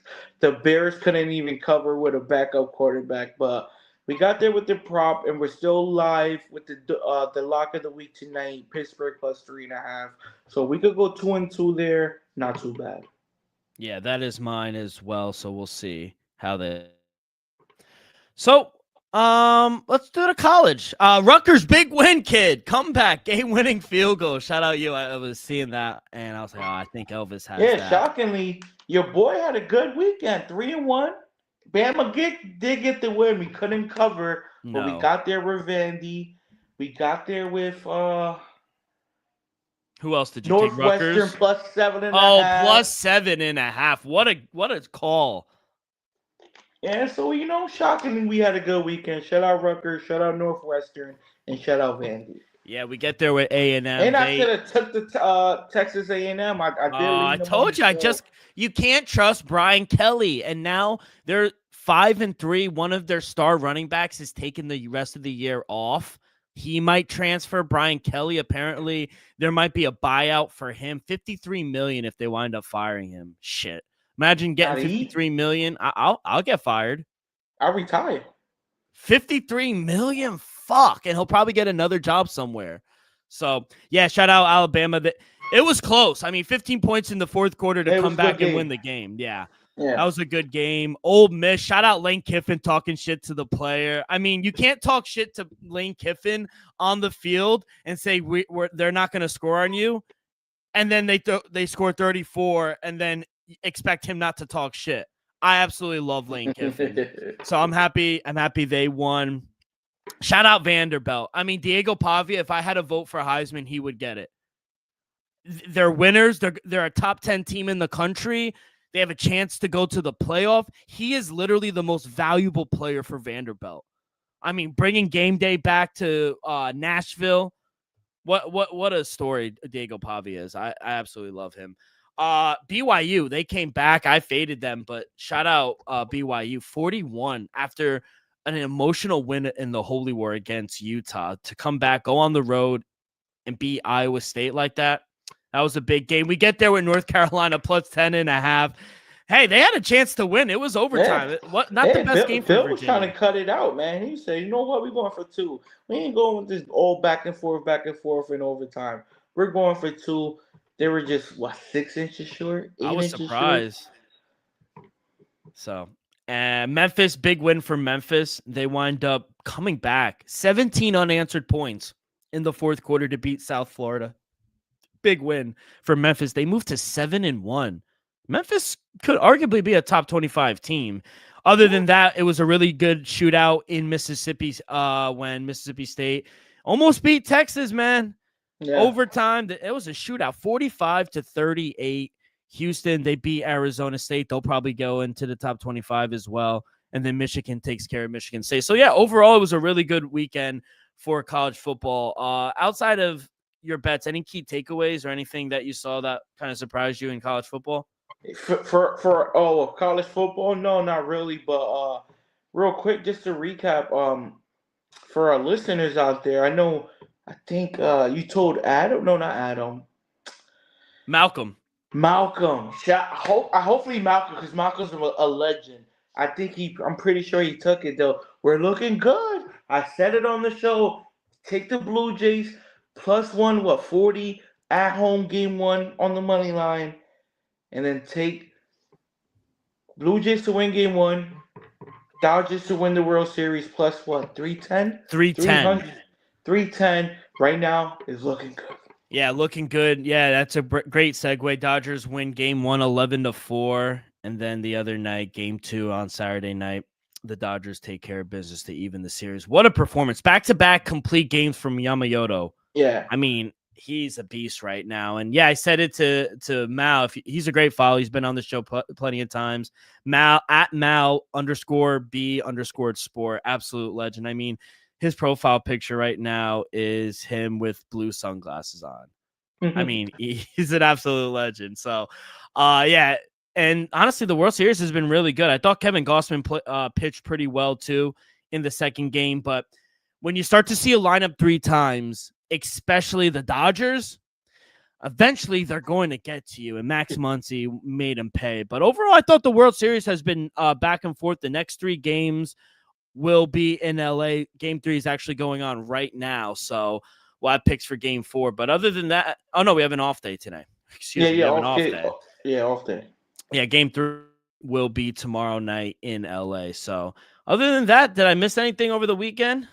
[SPEAKER 4] the Bears couldn't even cover with a backup quarterback. But we got there with the prop, and we're still live with the lock of the week tonight. Pittsburgh +3.5, so we could go 2-2 there. Not too bad.
[SPEAKER 3] Yeah, that is mine as well. So we'll see how that So, let's do the college. Rutgers big win, kid. Comeback, game-winning field goal. Shout out you. I was seeing that, and I was like, oh, I think Elvis has
[SPEAKER 4] Yeah,
[SPEAKER 3] that.
[SPEAKER 4] shockingly, your boy had a good weekend. 3-1. Bama did get the win. We couldn't cover, but we
[SPEAKER 3] No.
[SPEAKER 4] got there with Vandy. We got there with
[SPEAKER 3] Who else did you take?
[SPEAKER 4] Northwestern
[SPEAKER 3] Rutgers.
[SPEAKER 4] plus 7.5.
[SPEAKER 3] Oh, plus 7.5. What a call.
[SPEAKER 4] And so, shockingly, we had a good weekend. Shout out Rutgers, shout out Northwestern, and shout out Vandy.
[SPEAKER 3] Yeah, we get there with A&M.
[SPEAKER 4] And I should have took the Texas A&M. I did
[SPEAKER 3] I
[SPEAKER 4] lean them on the
[SPEAKER 3] told you.
[SPEAKER 4] show.
[SPEAKER 3] You can't trust Brian Kelly, and now they're 5-3. One of their star running backs is taking the rest of the year off. He might transfer. Brian Kelly, apparently, there might be a buyout for him. $53 million if they wind up firing him. Shit, imagine getting $53 million. I'll get fired.
[SPEAKER 4] I'll retire.
[SPEAKER 3] $53 million. Fuck, and he'll probably get another job somewhere. So yeah, shout out Alabama. It was close. I mean, 15 points in the fourth quarter to come back and win the game. Yeah. That was a good game. Ole Miss. Shout out Lane Kiffin talking shit to the player. I mean, you can't talk shit to Lane Kiffin on the field and say they're not going to score on you, and then they score 34, and then expect him not to talk shit. I absolutely love Lane Kiffin. So I'm happy they won. Shout out Vanderbilt. I mean, Diego Pavia, if I had a vote for Heisman, he would get it. They're winners. They're a top 10 team in the country. They have a chance to go to the playoff. He is literally the most valuable player for Vanderbilt. I mean, bringing game day back to Nashville. What a story Diego Pavia is. I absolutely love him. BYU, they came back. I faded them, but shout out BYU 41 after an emotional win in the Holy War against Utah to come back, go on the road and beat Iowa State like that. That was a big game. We get there with North Carolina plus 10.5. Hey, they had a chance to win. It was overtime. Not the best game for
[SPEAKER 4] Bill
[SPEAKER 3] Virginia.
[SPEAKER 4] was trying to cut it out, man. He said, you know what? We're going for 2. We ain't going with this all back and forth in overtime. We're going for 2. They were just, 6 inches short? 8
[SPEAKER 3] I was
[SPEAKER 4] inches
[SPEAKER 3] surprised.
[SPEAKER 4] Short?
[SPEAKER 3] So, Memphis, big win for Memphis. They wind up coming back. 17 unanswered points in the fourth quarter to beat South Florida. Big win for Memphis. They moved to 7-1. Memphis could arguably be a top 25 team. Other than that, it was a really good shootout in Mississippi when Mississippi State almost beat Texas, man. Yeah. Overtime, it was a shootout, 45-38. Houston, they beat Arizona State. They'll probably go into the top 25 as well. And then Michigan takes care of Michigan State. So, yeah, overall, it was a really good weekend for college football. Outside of your bets, any key takeaways or anything that you saw that kind of surprised you in college football?
[SPEAKER 4] For college football? No, not really. But real quick, just to recap, for our listeners out there, I think you told Adam. No, not Adam.
[SPEAKER 3] Malcolm.
[SPEAKER 4] Hopefully Malcolm, because Malcolm's a legend. I'm pretty sure he took it though. We're looking good. I said it on the show. Take the Blue Jays plus 40 at home game 1 on the money line, and then take Blue Jays to win game 1, Dodgers to win the World Series plus 310?
[SPEAKER 3] 310.
[SPEAKER 4] 310 right now is looking good.
[SPEAKER 3] Yeah, looking good. Yeah, that's a great segue. Dodgers win game 1, 11-4. And then the other night, game 2 on Saturday night, the Dodgers take care of business to even the series. What a performance. Back-to-back complete games from Yamamoto.
[SPEAKER 4] Yeah.
[SPEAKER 3] I mean, he's a beast right now. And yeah, I said it to Mal. He's a great follow. He's been on the show plenty of times. Mal at Mal_B_sport. Absolute legend. I mean, his profile picture right now is him with blue sunglasses on. I mean, he's an absolute legend. So, yeah. And honestly, the World Series has been really good. I thought Kevin Gausman pitched pretty well, too, in the second game. But when you start to see a lineup 3 times, especially the Dodgers, eventually they're going to get to you. And Max Muncy made him pay. But overall, I thought the World Series has been back and forth. The next 3 games will be in LA. Game 3 is actually going on right now. So we'll have picks for game 4. But other than that, we have an off day today. Excuse me. We have an off day.
[SPEAKER 4] Yeah, off day.
[SPEAKER 3] Yeah, game 3 will be tomorrow night in LA. So other than that, did I miss anything over the weekend?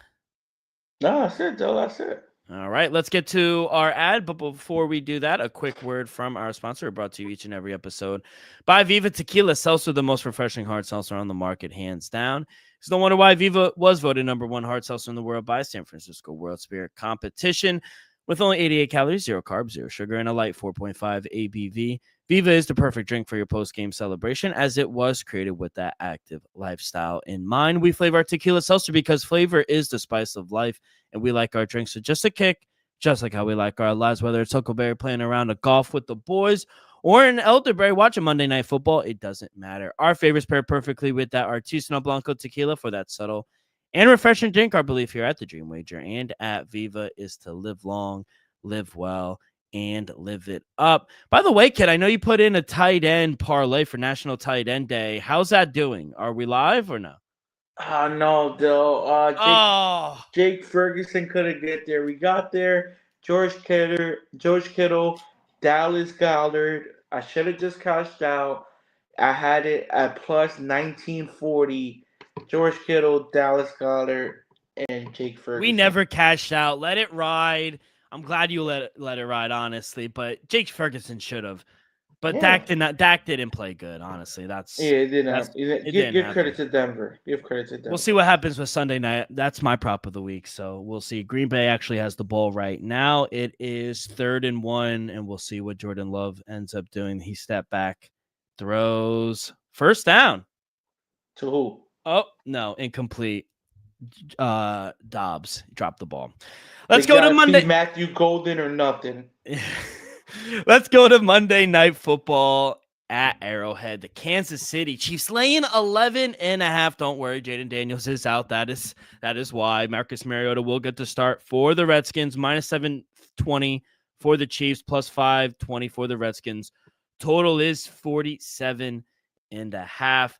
[SPEAKER 4] No, that's it, Joe. That's it.
[SPEAKER 3] All right, let's get to our ad. But before we do that, a quick word from our sponsor, brought to you each and every episode by Viva Tequila, seltzer, the most refreshing hard seltzer on the market, hands down. It's no wonder why Viva was voted #1 hard seltzer in the world by San Francisco World Spirit Competition. With only 88 calories, 0 carbs, 0 sugar, and a light 4.5 ABV, Viva is the perfect drink for your post-game celebration, as it was created with that active lifestyle in mind. We flavor our tequila seltzer because flavor is the spice of life, and we like our drinks with just a kick, just like how we like our lives, whether it's Huckleberry playing around a golf with the boys or an elderberry watching Monday Night Football. It doesn't matter. Our favorites pair perfectly with that Artisanal Blanco tequila for that subtle and refreshing drink. Our belief here at the Dream Wager and at Viva is to live long, live well, and live it up. By the way, kid, I know you put in a tight end parlay for National Tight End Day. How's that doing? Are we live or no?
[SPEAKER 4] No, though.
[SPEAKER 3] Oh,
[SPEAKER 4] Jake Ferguson couldn't get there. We got there. George Kittle, Dallas Goddard. I should have just cashed out. I had it at plus 1940. George Kittle, Dallas Goddard, and Jake Ferguson.
[SPEAKER 3] we never cashed out. Let it ride. I'm glad you let it ride, honestly. But Jake Ferguson should have. But
[SPEAKER 4] Yeah.
[SPEAKER 3] Dak didn't play good, honestly.
[SPEAKER 4] Yeah, it didn't
[SPEAKER 3] that's
[SPEAKER 4] happen.
[SPEAKER 3] it
[SPEAKER 4] Give
[SPEAKER 3] didn't
[SPEAKER 4] credit
[SPEAKER 3] happen.
[SPEAKER 4] to Denver. Give credit to Denver.
[SPEAKER 3] We'll see what happens with Sunday night. That's my prop of the week. So we'll see. Green Bay actually has the ball right now. It is 3rd and 1, and we'll see what Jordan Love ends up doing. He stepped back, throws, first down.
[SPEAKER 4] To who?
[SPEAKER 3] Oh, no, incomplete. Dobbs dropped the ball. Let's go to Monday.
[SPEAKER 4] Matthew Golden or nothing.
[SPEAKER 3] Let's go to Monday Night Football at Arrowhead. The Kansas City Chiefs laying 11.5. Don't worry, Jaden Daniels is out. That is why Marcus Mariota will get the start for the Redskins. Minus 720 for the Chiefs, plus 520 for the Redskins. Total is 47.5.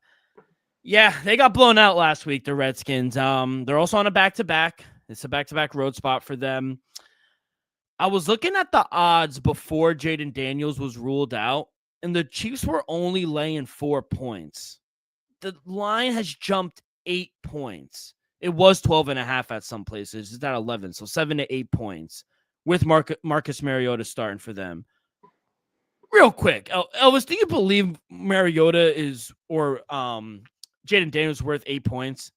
[SPEAKER 3] Yeah, they got blown out last week, the Redskins. They're also on a back-to-back. It's a back-to-back road spot for them. I was looking at the odds before Jaden Daniels was ruled out, and the Chiefs were only laying 4 points. The line has jumped 8 points. It was 12.5 at some places. It's at 11, so 7 to 8 points with Marcus Mariota starting for them. Real quick, Elvis, do you believe Mariota is or Jaden Daniels worth 8 points?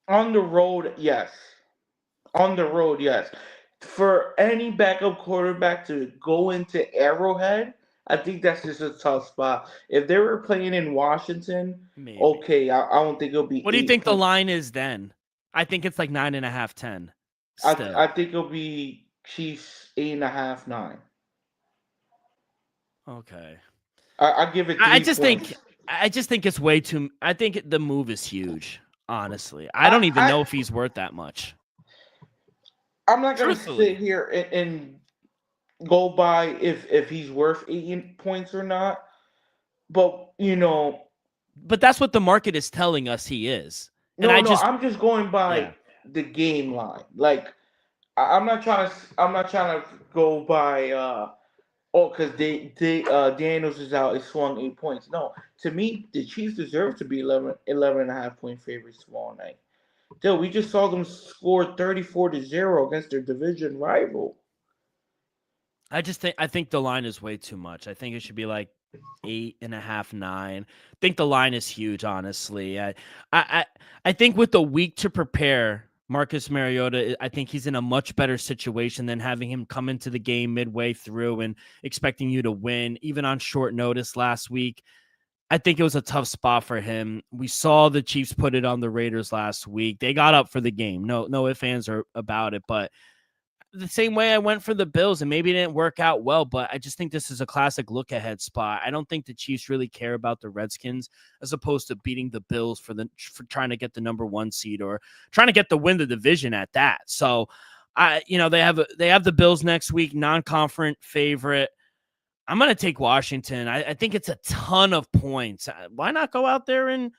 [SPEAKER 4] On the road, yes. On the road, yes. For any backup quarterback to go into Arrowhead, I think that's just a tough spot. If they were playing in Washington,
[SPEAKER 3] Maybe.
[SPEAKER 4] okay, I don't think it'll be.
[SPEAKER 3] What do you think the line is then? I think it's like 9.5, 10.
[SPEAKER 4] I think it'll be Chiefs 8.5, 9.
[SPEAKER 3] Okay.
[SPEAKER 4] I give it.
[SPEAKER 3] I just think it's way too. I think the move is huge. Honestly, I don't even know if he's worth that much.
[SPEAKER 4] I'm not gonna sit here and go by if he's worth 8 points or not, but
[SPEAKER 3] But that's what the market is telling us he is. And
[SPEAKER 4] I'm just going by the game line. Like I'm not trying to go by because Daniels is out. It swung 8 points. No, to me, the Chiefs deserve to be 11.5 point favorites tomorrow night. Dude, we just saw them score 34-0 against their division rival.
[SPEAKER 3] I think the line is way too much. I think it should be like 8.5, 9. I think the line is huge, honestly. I think with the week to prepare, Marcus Mariota, I think he's in a much better situation than having him come into the game midway through and expecting you to win, even on short notice last week. I think it was a tough spot for him. We saw the Chiefs put it on the Raiders last week. They got up for the game. No ifs, ands are about it. But the same way I went for the Bills, and maybe it didn't work out well, but I just think this is a classic look-ahead spot. I don't think the Chiefs really care about the Redskins as opposed to beating the Bills for trying to get the #1 seed or trying to win the division at that. So, they have the Bills next week, non-conference favorite. I'm going to take Washington. I think it's a ton of points. Why not go out there and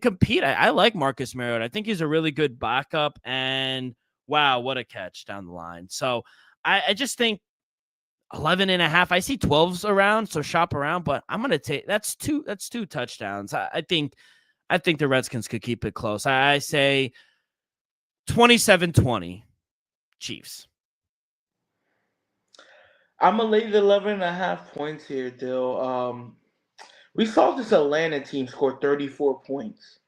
[SPEAKER 3] compete? I like Marcus Mariota. I think he's a really good backup, and wow, what a catch down the line. So I just think 11.5. I see 12s around, so shop around, but I'm gonna take that's two touchdowns. I think the Redskins could keep it close. I say 27-20 Chiefs.
[SPEAKER 4] I'm gonna lay the 11.5 points here, Dill. We saw this Atlanta team score 34 points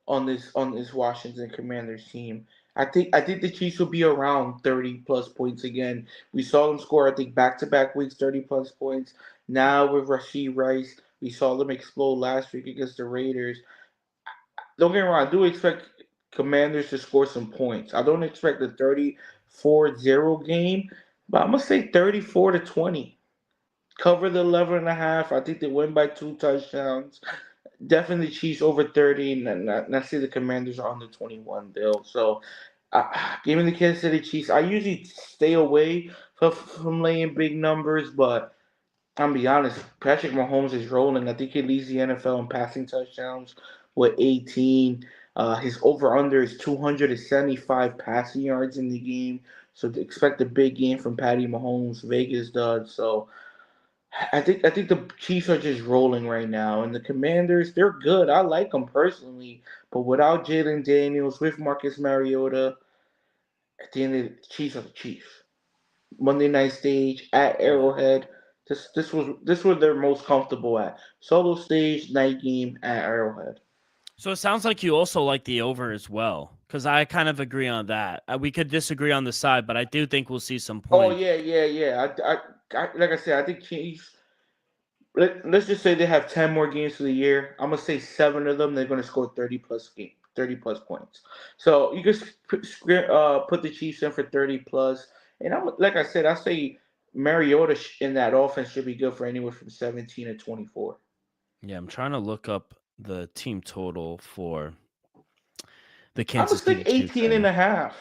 [SPEAKER 4] on this Washington Commanders team. I think the Chiefs will be around 30 plus points again. We saw them score, I think, back to back weeks 30 plus points. Now with Rashee Rice, we saw them explode last week against the Raiders. Don't get me wrong, I do expect Commanders to score some points. I don't expect a 34-0 game, but I'm gonna say 34-20. Cover the 11.5. I think they win by 2 touchdowns. Definitely Chiefs over 30, and I see the Commanders are under 21 Bill. So, giving the Kansas City Chiefs, I usually stay away from laying big numbers, but I'm be honest, Patrick Mahomes is rolling. I think he leads the NFL in passing touchdowns with 18. His over under is 275 passing yards in the game. So to expect a big game from Patty Mahomes. Vegas does. So I think the Chiefs are just rolling right now, and the Commanders they're good. I like them personally, but without Jalen Daniels, with Marcus Mariota, at the end of the Chiefs are the Chiefs. Monday night stage at
[SPEAKER 3] Yeah.
[SPEAKER 4] Arrowhead. This was they're most comfortable at. Solo stage night game at Arrowhead.
[SPEAKER 3] So it sounds like you also like the over as well, because I kind of agree on that. We could disagree on the side, but I do think we'll see some
[SPEAKER 4] Oh
[SPEAKER 3] points.
[SPEAKER 4] yeah, yeah, yeah. Like I said, I think Chiefs. Let's just say they have 10 more games for the year. I'm gonna say 7 of them they're gonna score 30 plus points. So you just put the Chiefs in for 30 plus, and I'm like I said, I say Mariota in that offense should be good for anywhere from 17 to 24.
[SPEAKER 3] Yeah, I'm trying to look up the team total for the
[SPEAKER 4] I'm gonna
[SPEAKER 3] Kansas
[SPEAKER 4] say
[SPEAKER 3] City Chiefs
[SPEAKER 4] 18
[SPEAKER 3] right
[SPEAKER 4] and
[SPEAKER 3] now.
[SPEAKER 4] a half.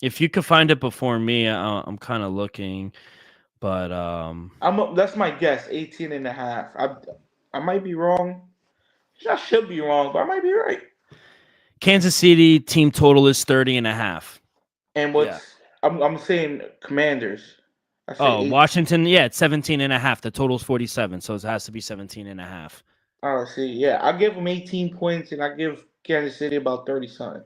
[SPEAKER 3] If you could find it before me, I'm kind of looking, but
[SPEAKER 4] That's my guess, 18 and a half. I might be wrong. I should be wrong, but I might be right.
[SPEAKER 3] Kansas City team total is 30.5.
[SPEAKER 4] And
[SPEAKER 3] Yeah.
[SPEAKER 4] I'm saying Commanders. I say
[SPEAKER 3] Oh,
[SPEAKER 4] 8.
[SPEAKER 3] Washington, yeah, it's 17.5. The total's 47, so it has to be 17.5.
[SPEAKER 4] Oh, see, yeah, I give them 18 points, and I give Kansas City about 30 something.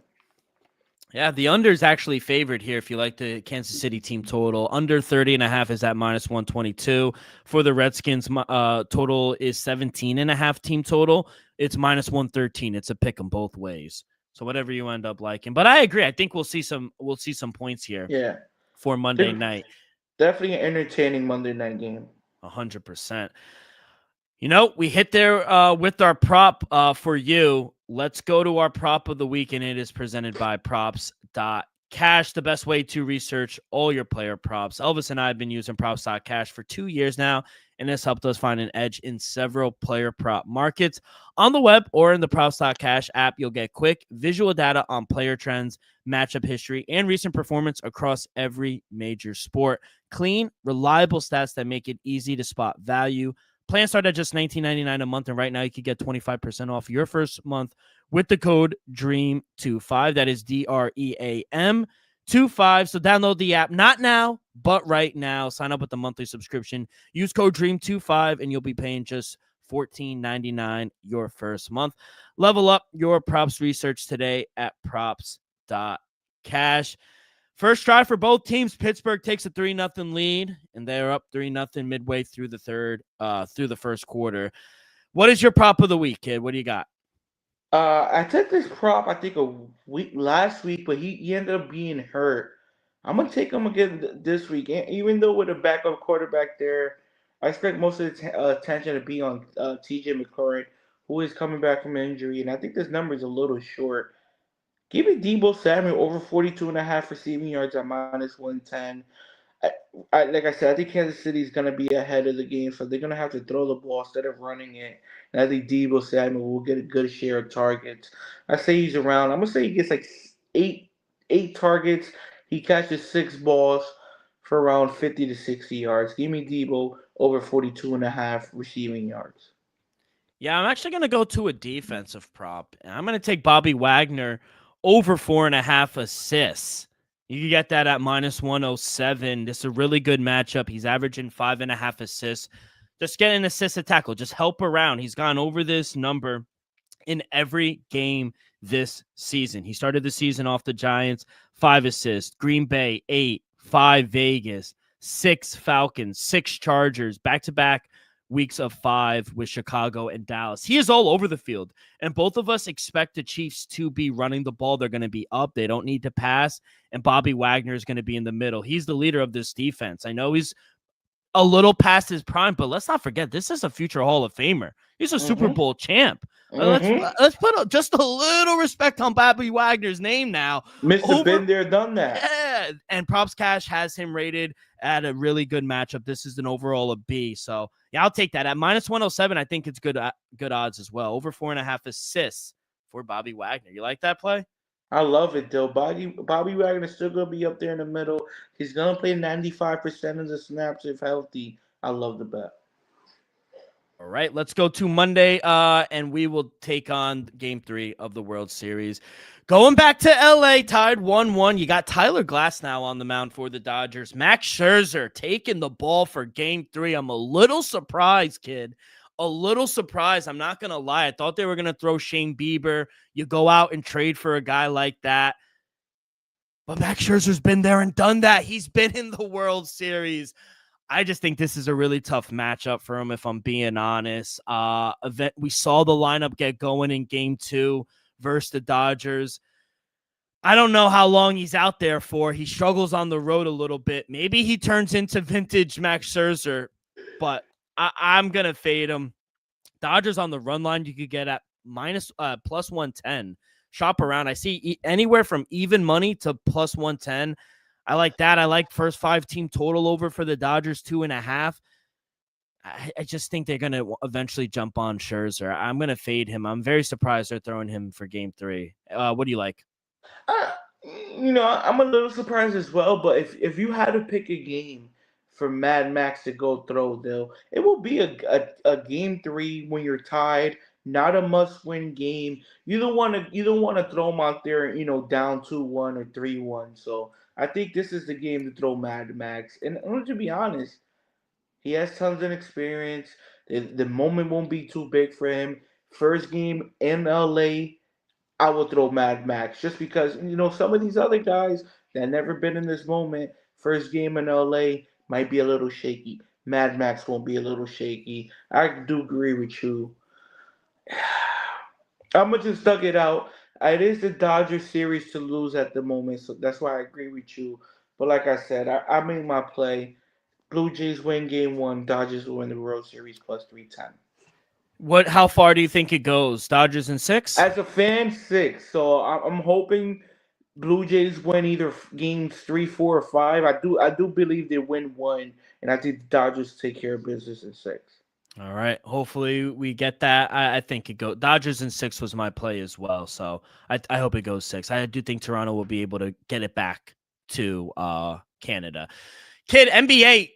[SPEAKER 3] Yeah, the under is actually favored here if you like the Kansas City team total. Under 30.5 is at minus 122. For the Redskins, total is 17.5 team total. It's minus 113. It's a pick 'em both ways. So whatever you end up liking. But I agree. I think we'll see some points here
[SPEAKER 4] Yeah,
[SPEAKER 3] for Monday
[SPEAKER 4] they're
[SPEAKER 3] night.
[SPEAKER 4] definitely an entertaining Monday night game.
[SPEAKER 3] 100%. We hit there with our prop for you. Let's go to our prop of the week, and it is presented by Props.Cash, the best way to research all your player props. Elvis and I have been using Props.Cash for 2 years now, and this helped us find an edge in several player prop markets. On the web or in the Props.Cash app, you'll get quick visual data on player trends, matchup history, and recent performance across every major sport. Clean, reliable stats that make it easy to spot value. Plans start at just $19.99 a month, and right now you can get 25% off your first month with the code DREAM25. That is DREAM 25. So download the app, not now, but right now. Sign up with the monthly subscription. Use code DREAM25, and you'll be paying just $14.99 your first month. Level up your props research today at Props.Cash. First try for both teams. Pittsburgh takes a 3-0 lead, and they're up 3-0 midway through the first quarter. What is your prop of the week, kid? What do you got?
[SPEAKER 4] I took this prop I think a week last week, but he ended up being hurt. I'm gonna take him again this week, even though with a backup quarterback there, I expect most of the attention to be on T.J. McLaurin, who is coming back from injury, and I think this number is a little short. Give me Debo Samuel over 42 and a half receiving yards at minus 110. I, like I said, I think Kansas City is going to be ahead of the game, so they're going to have to throw the ball instead of running it. And I think Debo Samuel will get a good share of targets. I say he's around. I'm gonna say he gets like eight targets. He catches 6 balls for around 50 to 60 yards. Give me Debo over 42 and a half receiving yards.
[SPEAKER 3] Yeah, I'm actually going to go to a defensive prop. I'm going to take Bobby Wagner over 4.5 assists. You can get that at -107. This is a really good matchup. He's averaging 5.5 assists. Just get an assist to tackle. Just help around. He's gone over this number in every game this season. He started the season off the Giants, 5 assists. Green Bay, 8. 5 Vegas. 6 Falcons. 6 Chargers. Back-to-back weeks of 5 with Chicago and Dallas. He is all over the field. And both of us expect the Chiefs to be running the ball. They're going to be up. They don't need to pass. And Bobby Wagner is going to be in the middle. He's the leader of this defense. I know he's a little past his prime, but let's not forget, this is a future Hall of Famer. He's a Super Bowl champ. Let's put just a little respect on Bobby Wagner's name now.
[SPEAKER 4] Mr. Been there, done that.
[SPEAKER 3] Yeah, and Props.Cash has him rated at a really good matchup. This is an overall a B. So, yeah, I'll take that. At -107, I think it's good odds as well. Over 4.5 assists for Bobby Wagner. You like that play?
[SPEAKER 4] I love it, though. Bobby Wagner is still going to be up there in the middle. He's going to play 95% of the snaps if healthy. I love the bet.
[SPEAKER 3] All right, let's go to Monday, and we will take on Game 3 of the World Series. Going back to L.A., tied 1-1. You got Tyler Glasnow on the mound for the Dodgers. Max Scherzer taking the ball for Game 3. I'm a little surprised, kid. A little surprised. I'm not going to lie. I thought they were going to throw Shane Bieber. You go out and trade for a guy like that. But Max Scherzer's been there and done that. He's been in the World Series. I just think this is a really tough matchup for him, if I'm being honest. We saw the lineup get going in Game 2 versus the Dodgers. I don't know how long he's out there for. He struggles on the road a little bit. Maybe he turns into vintage Max Scherzer, but I'm going to fade him. Dodgers on the run line, you could get at plus 110. Shop around. I see anywhere from even money to plus 110. I like that. I like first 5 team total over for the Dodgers, 2.5. I just think they're going to eventually jump on Scherzer. I'm going to fade him. I'm very surprised they're throwing him for Game 3. What do you like?
[SPEAKER 4] I'm a little surprised as well, but if you had to pick a game for Mad Max to go throw, though, it will be a Game 3 when you're tied, not a must-win game. You don't want to throw him out there, down 2-1 or 3-1. So I think this is the game to throw Mad Max. And to be honest, he has tons of experience. The moment won't be too big for him. First game in LA, I will throw Mad Max just because, some of these other guys that never been in this moment, first game in LA might be a little shaky. Mad Max won't be a little shaky. I do agree with you. I'm going to just thug it out. It is the Dodgers series to lose at the moment, so that's why I agree with you. But like I said, I made my play. Blue Jays win Game 1. Dodgers will win the World Series plus 310.
[SPEAKER 3] How far do you think it goes? Dodgers in 6?
[SPEAKER 4] As a fan, 6. So I'm hoping Blue Jays win either games 3, 4, or 5. I do believe they win 1, and I think the Dodgers take care of business in 6.
[SPEAKER 3] All right. Hopefully we get that. I think it goes. Dodgers in 6 was my play as well. So I hope it goes 6. I do think Toronto will be able to get it back to Canada. Kid, NBA.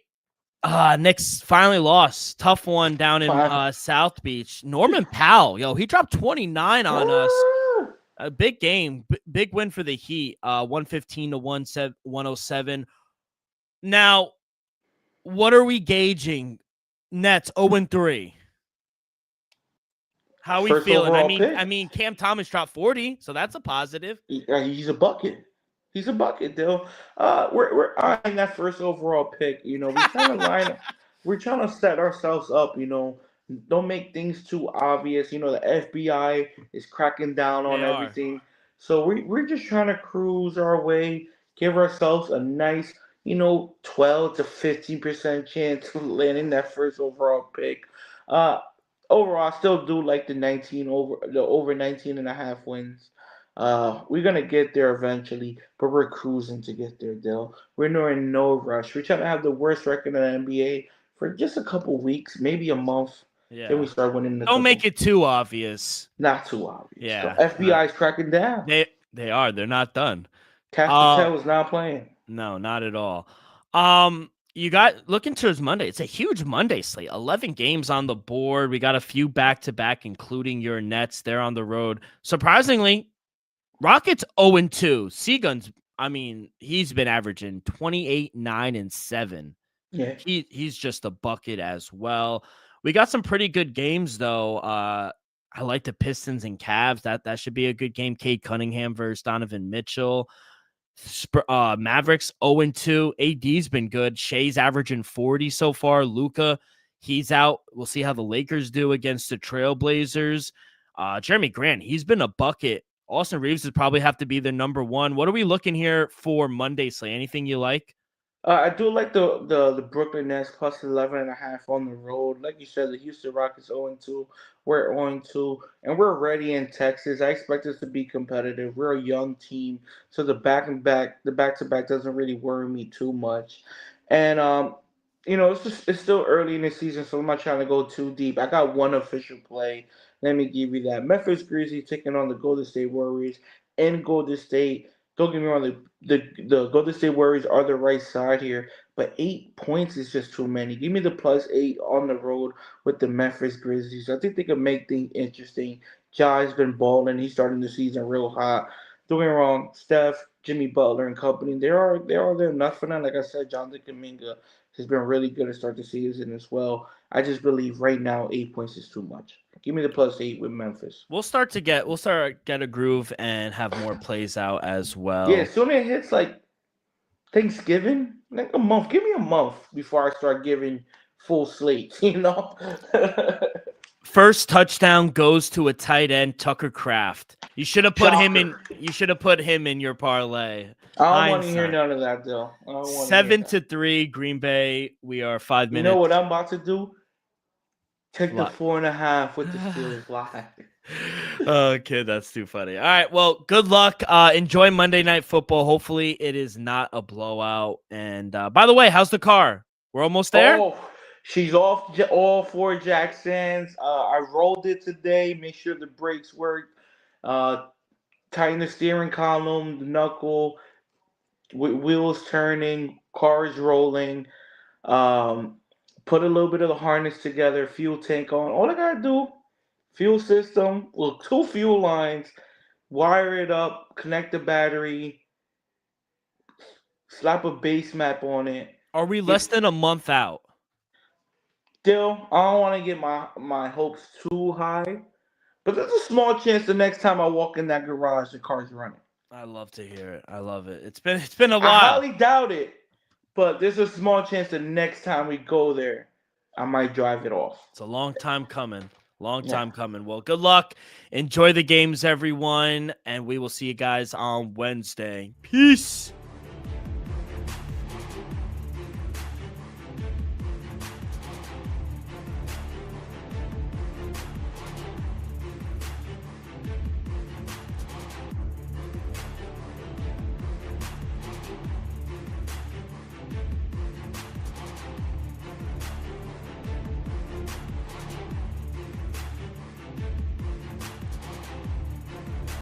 [SPEAKER 3] Knicks finally lost. Tough one down in South Beach. Norman Powell, he dropped 29 on us. A big game. Big win for the Heat. 115 to 107. Now, what are we gauging? Nets 0-3. How are we feeling? I mean, Cam Thomas dropped 40, so that's a positive.
[SPEAKER 4] He's a bucket. He's a bucket, though. We're eyeing that first overall pick. We're trying to set ourselves up. Don't make things too obvious. The FBI is cracking down on everything. So we're just trying to cruise our way, give ourselves a nice, 12 to 15% chance of landing that first overall pick. Overall, I still do like the over 19.5 wins. We're gonna get there eventually, but we're cruising to get there, Dale. We're in no rush. We're trying to have the worst record in the NBA for just a couple weeks, maybe a month.
[SPEAKER 3] Yeah.
[SPEAKER 4] Then we start winning.
[SPEAKER 3] Don't make it too obvious.
[SPEAKER 4] Not too obvious.
[SPEAKER 3] Yeah.
[SPEAKER 4] The FBI is cracking down.
[SPEAKER 3] They are. They're not done.
[SPEAKER 4] Patel is not playing.
[SPEAKER 3] No, not at all. You got looking towards Monday. It's a huge Monday slate. 11 games on the board. We got a few back-to-back, including your Nets. They're on the road. Surprisingly, Rockets 0-2. Seaguns I mean, he's been averaging 28, 9, and 7.
[SPEAKER 4] Yeah.
[SPEAKER 3] He's just a bucket as well. We got some pretty good games though. I like the Pistons and Cavs. That should be a good game. Cade Cunningham versus Donovan Mitchell. Mavericks 0-2. AD's been good. Shea's averaging 40 so far. Luka, he's out. We'll see how the Lakers do against the Trailblazers. Jeremy Grant, he's been a bucket. Austin Reeves would probably have to be the number one. What are we looking here for Monday, Slay? Anything you like?
[SPEAKER 4] I do like the Brooklyn Nets plus 11.5 on the road. Like you said, the Houston Rockets 0-2. We're 0-2, and we're ready in Texas. I expect us to be competitive. We're a young team, so the back to back doesn't really worry me too much. And it's still early in the season, so I'm not trying to go too deep. I got one official play. Let me give you that. Memphis Grizzlies taking on the Golden State Warriors in Golden State. Don't get me wrong, the Golden State Warriors are the right side here, but 8 points is just too many. Give me the +8 on the road with the Memphis Grizzlies. I think they can make things interesting. Jai's been balling. He's starting the season real hot. Don't get me wrong, Steph, Jimmy Butler, and company, they're enough for them. Like I said, Jonathan Kuminga has been really good to start the season as well. I just believe right now 8 points is too much. Give me the +8 with Memphis.
[SPEAKER 3] We'll start to get a groove and have more plays out as
[SPEAKER 4] Yeah,
[SPEAKER 3] well.
[SPEAKER 4] soon it hits like Thanksgiving, like a month. Give me a month before I start giving full slates.
[SPEAKER 3] First touchdown goes to a tight end, Tucker Kraft. You should have put him in.
[SPEAKER 4] Shocker.
[SPEAKER 3] You should have put him in your parlay.
[SPEAKER 4] I don't want to hear
[SPEAKER 3] Hindsight.
[SPEAKER 4] none of that, though. I don't want to hear that.
[SPEAKER 3] 7-3, Green Bay. We are 5
[SPEAKER 4] You
[SPEAKER 3] minutes.
[SPEAKER 4] know what I'm about to do? Take the
[SPEAKER 3] Lot.
[SPEAKER 4] 4.5 with the Steelers live.
[SPEAKER 3] Okay, that's too funny. All right, well, good luck. Enjoy Monday Night Football. Hopefully, it is not a blowout. And by the way, how's the car? We're almost there.
[SPEAKER 4] Oh, she's off all four Jacksons. I rolled it today. Make sure the brakes work. Tighten the steering column, the knuckle, wheels turning, cars rolling. Um, put a little bit of the harness together, fuel tank on. All I gotta do, fuel system, well, 2 fuel lines, wire it up, connect the battery, slap a base map on it.
[SPEAKER 3] Are we less than a month out?
[SPEAKER 4] Still, I don't want to get my hopes too high, but there's a small chance the next time I walk in that garage, the car's running.
[SPEAKER 3] I love to hear it. I love it. It's been a
[SPEAKER 4] I
[SPEAKER 3] while.
[SPEAKER 4] highly doubt it, but there's a small chance the next time we go there, I might drive it off.
[SPEAKER 3] It's a long time coming. Long time coming. Well, good luck. Enjoy the games, everyone, and we will see you guys on Wednesday. Peace.